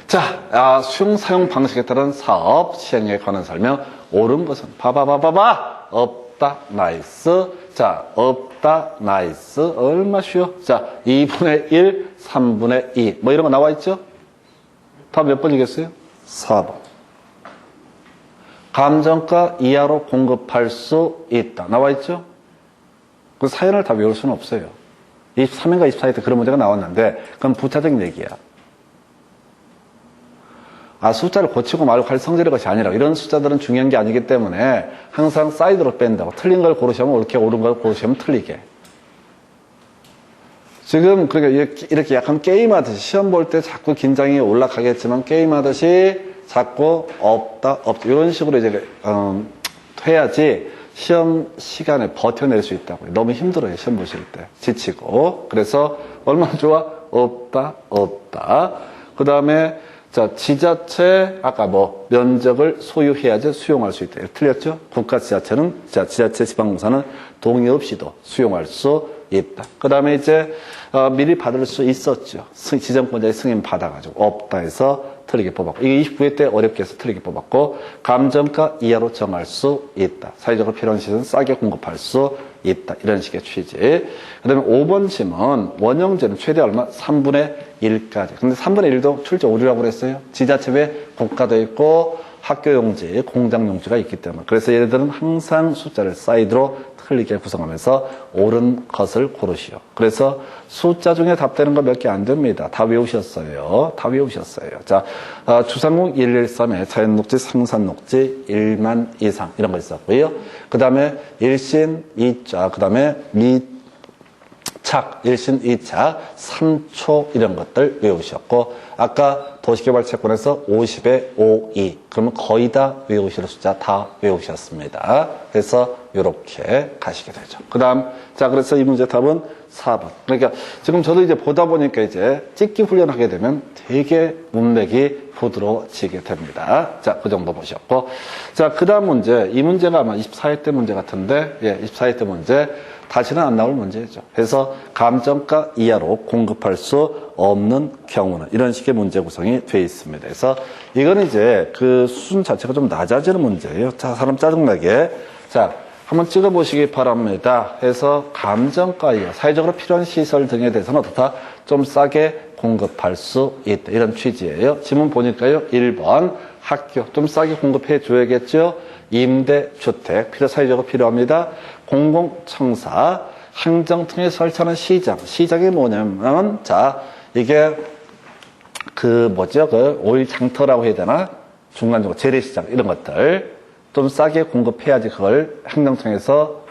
자, 수용 사용 방식에 따른 사업 시행에 관한 설명. 옳은 것은 봐봐 없다 나이스. 자, 없다 나이스. 얼마 쉬워? 자, 2분의 1 3분의 2 뭐 이런 거 나와 있죠? 답 몇 번이겠어요? 4번. 감정가 이하로 공급할 수 있다 나와 있죠? 그 사연을 다 외울 수는 없어요. 23인가 24일 때 그런 문제가 나왔는데 그건 부차적인 얘기야. 숫자를 고치고 말고 할 성질의 것이 아니라 이런 숫자들은 중요한 게 아니기 때문에 항상 사이드로 뺀다고. 틀린 걸 고르시면 옳게, 옳은 걸 고르시면 틀리게. 지금 그러니까 이렇게 약간 게임하듯이 시험 볼 때 자꾸 긴장이 올라가겠지만 게임하듯이 자꾸 없다 이런 식으로 이제 해야지 시험 시간에 버텨낼 수 있다고. 너무 힘들어요 시험 보실 때 지치고. 그래서 얼마나 좋아? 없다. 그 다음에 자, 지자체, 아까 뭐, 면적을 소유해야지 수용할 수 있다. 틀렸죠? 국가 지자체는, 자, 지자체 지방공사는 동의 없이도 수용할 수 있다. 그 다음에 이제, 미리 받을 수 있었죠. 지정권자의 승인 받아가지고, 없다 해서 틀리게 뽑았고, 이게 29회 때 어렵게 해서 틀리게 뽑았고, 감정가 이하로 정할 수 있다. 사회적으로 필요한 시설은 싸게 공급할 수 있다. 이런 식의 취지. 그 다음에 5번 질문, 원형제는 최대 얼마? 3분의 1까지. 근데 3분의 1도 출제 오류라고 그랬어요. 지자체 외 국가도 있고, 학교용지, 공장용지가 있기 때문에. 그래서 얘네들은 항상 숫자를 사이드로 틀리게 구성하면서 옳은 것을 고르시오. 그래서 숫자 중에 답되는 거 몇 개 안 됩니다. 다 외우셨어요. 자, 주상공 113에 자연녹지, 상산녹지 1만 이상 이런 거 있었고요. 그 다음에 1신 2자, 그 다음에 착, 1신 2차, 3초 이런 것들 외우셨고, 아까 도시개발채권에서 50에 52 그러면 거의 다 외우실 숫자 다 외우셨습니다. 그래서 이렇게 가시게 되죠. 그 다음, 자, 그래서 이 문제 답은 4번. 그러니까 지금 저도 이제 보다 보니까 이제 찍기 훈련하게 되면 되게 문맥이 부드러워지게 됩니다. 자, 그 정도 보셨고. 자, 그 다음 문제. 이 문제가 아마 24회 때 문제 같은데, 24회 때 문제. 다시는 안 나올 문제죠. 그래서 감정가 이하로 공급할 수 없는 경우는 이런 식의 문제 구성이 되어 있습니다. 그래서 이거는 이제 그 수준 자체가 좀 낮아지는 문제예요. 자, 사람 짜증나게. 자, 한번 찍어보시기 바랍니다. 해서 감정가 이하, 사회적으로 필요한 시설 등에 대해서는 어떻다? 좀 싸게 공급할 수 있다. 이런 취지예요. 지문 보니까요. 1번 학교 좀 싸게 공급해 줘야겠죠. 임대주택 사회적으로 필요합니다. 공공청사 행정통에 설치하는 시장이 뭐냐면 자 이게 그 오일 장터라고 해야 되나 중간적으로 재래시장 이런 것들 좀 싸게 공급해야지 그걸 행정청에서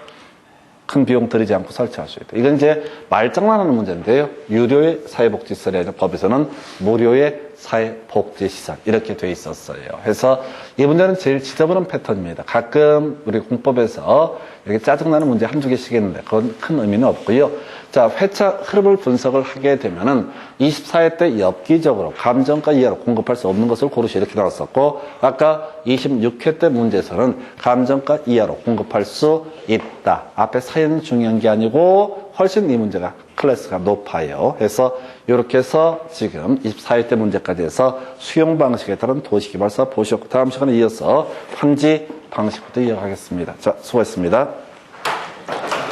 큰 비용 들이지 않고 설치할 수 있다. 이건 이제 말장난하는 문제인데요. 유료의 사회복지시설의 법에서는 무료의 사회복지시설 이렇게 돼 있었어요. 그래서 이 문제는 제일 지저분한 패턴입니다. 가끔 우리 공법에서 이렇게 짜증나는 문제 한두 개씩 있는데 그건 큰 의미는 없고요. 자, 회차 흐름을 분석을 하게 되면은 24회 때 엽기적으로 감정가 이하로 공급할 수 없는 것을 고르시 이렇게 나왔었고, 아까 26회 때 문제에서는 감정가 이하로 공급할 수 있다. 앞에 사연이 중요한 게 아니고 훨씬 이 문제가 클래스가 높아요. 그래서 이렇게 해서 지금 24회 때 문제까지 해서 수용 방식에 따른 도시개발사 보셨고, 다음 시간에 이어서 환지 방식부터 이어가겠습니다. 자, 수고했습니다.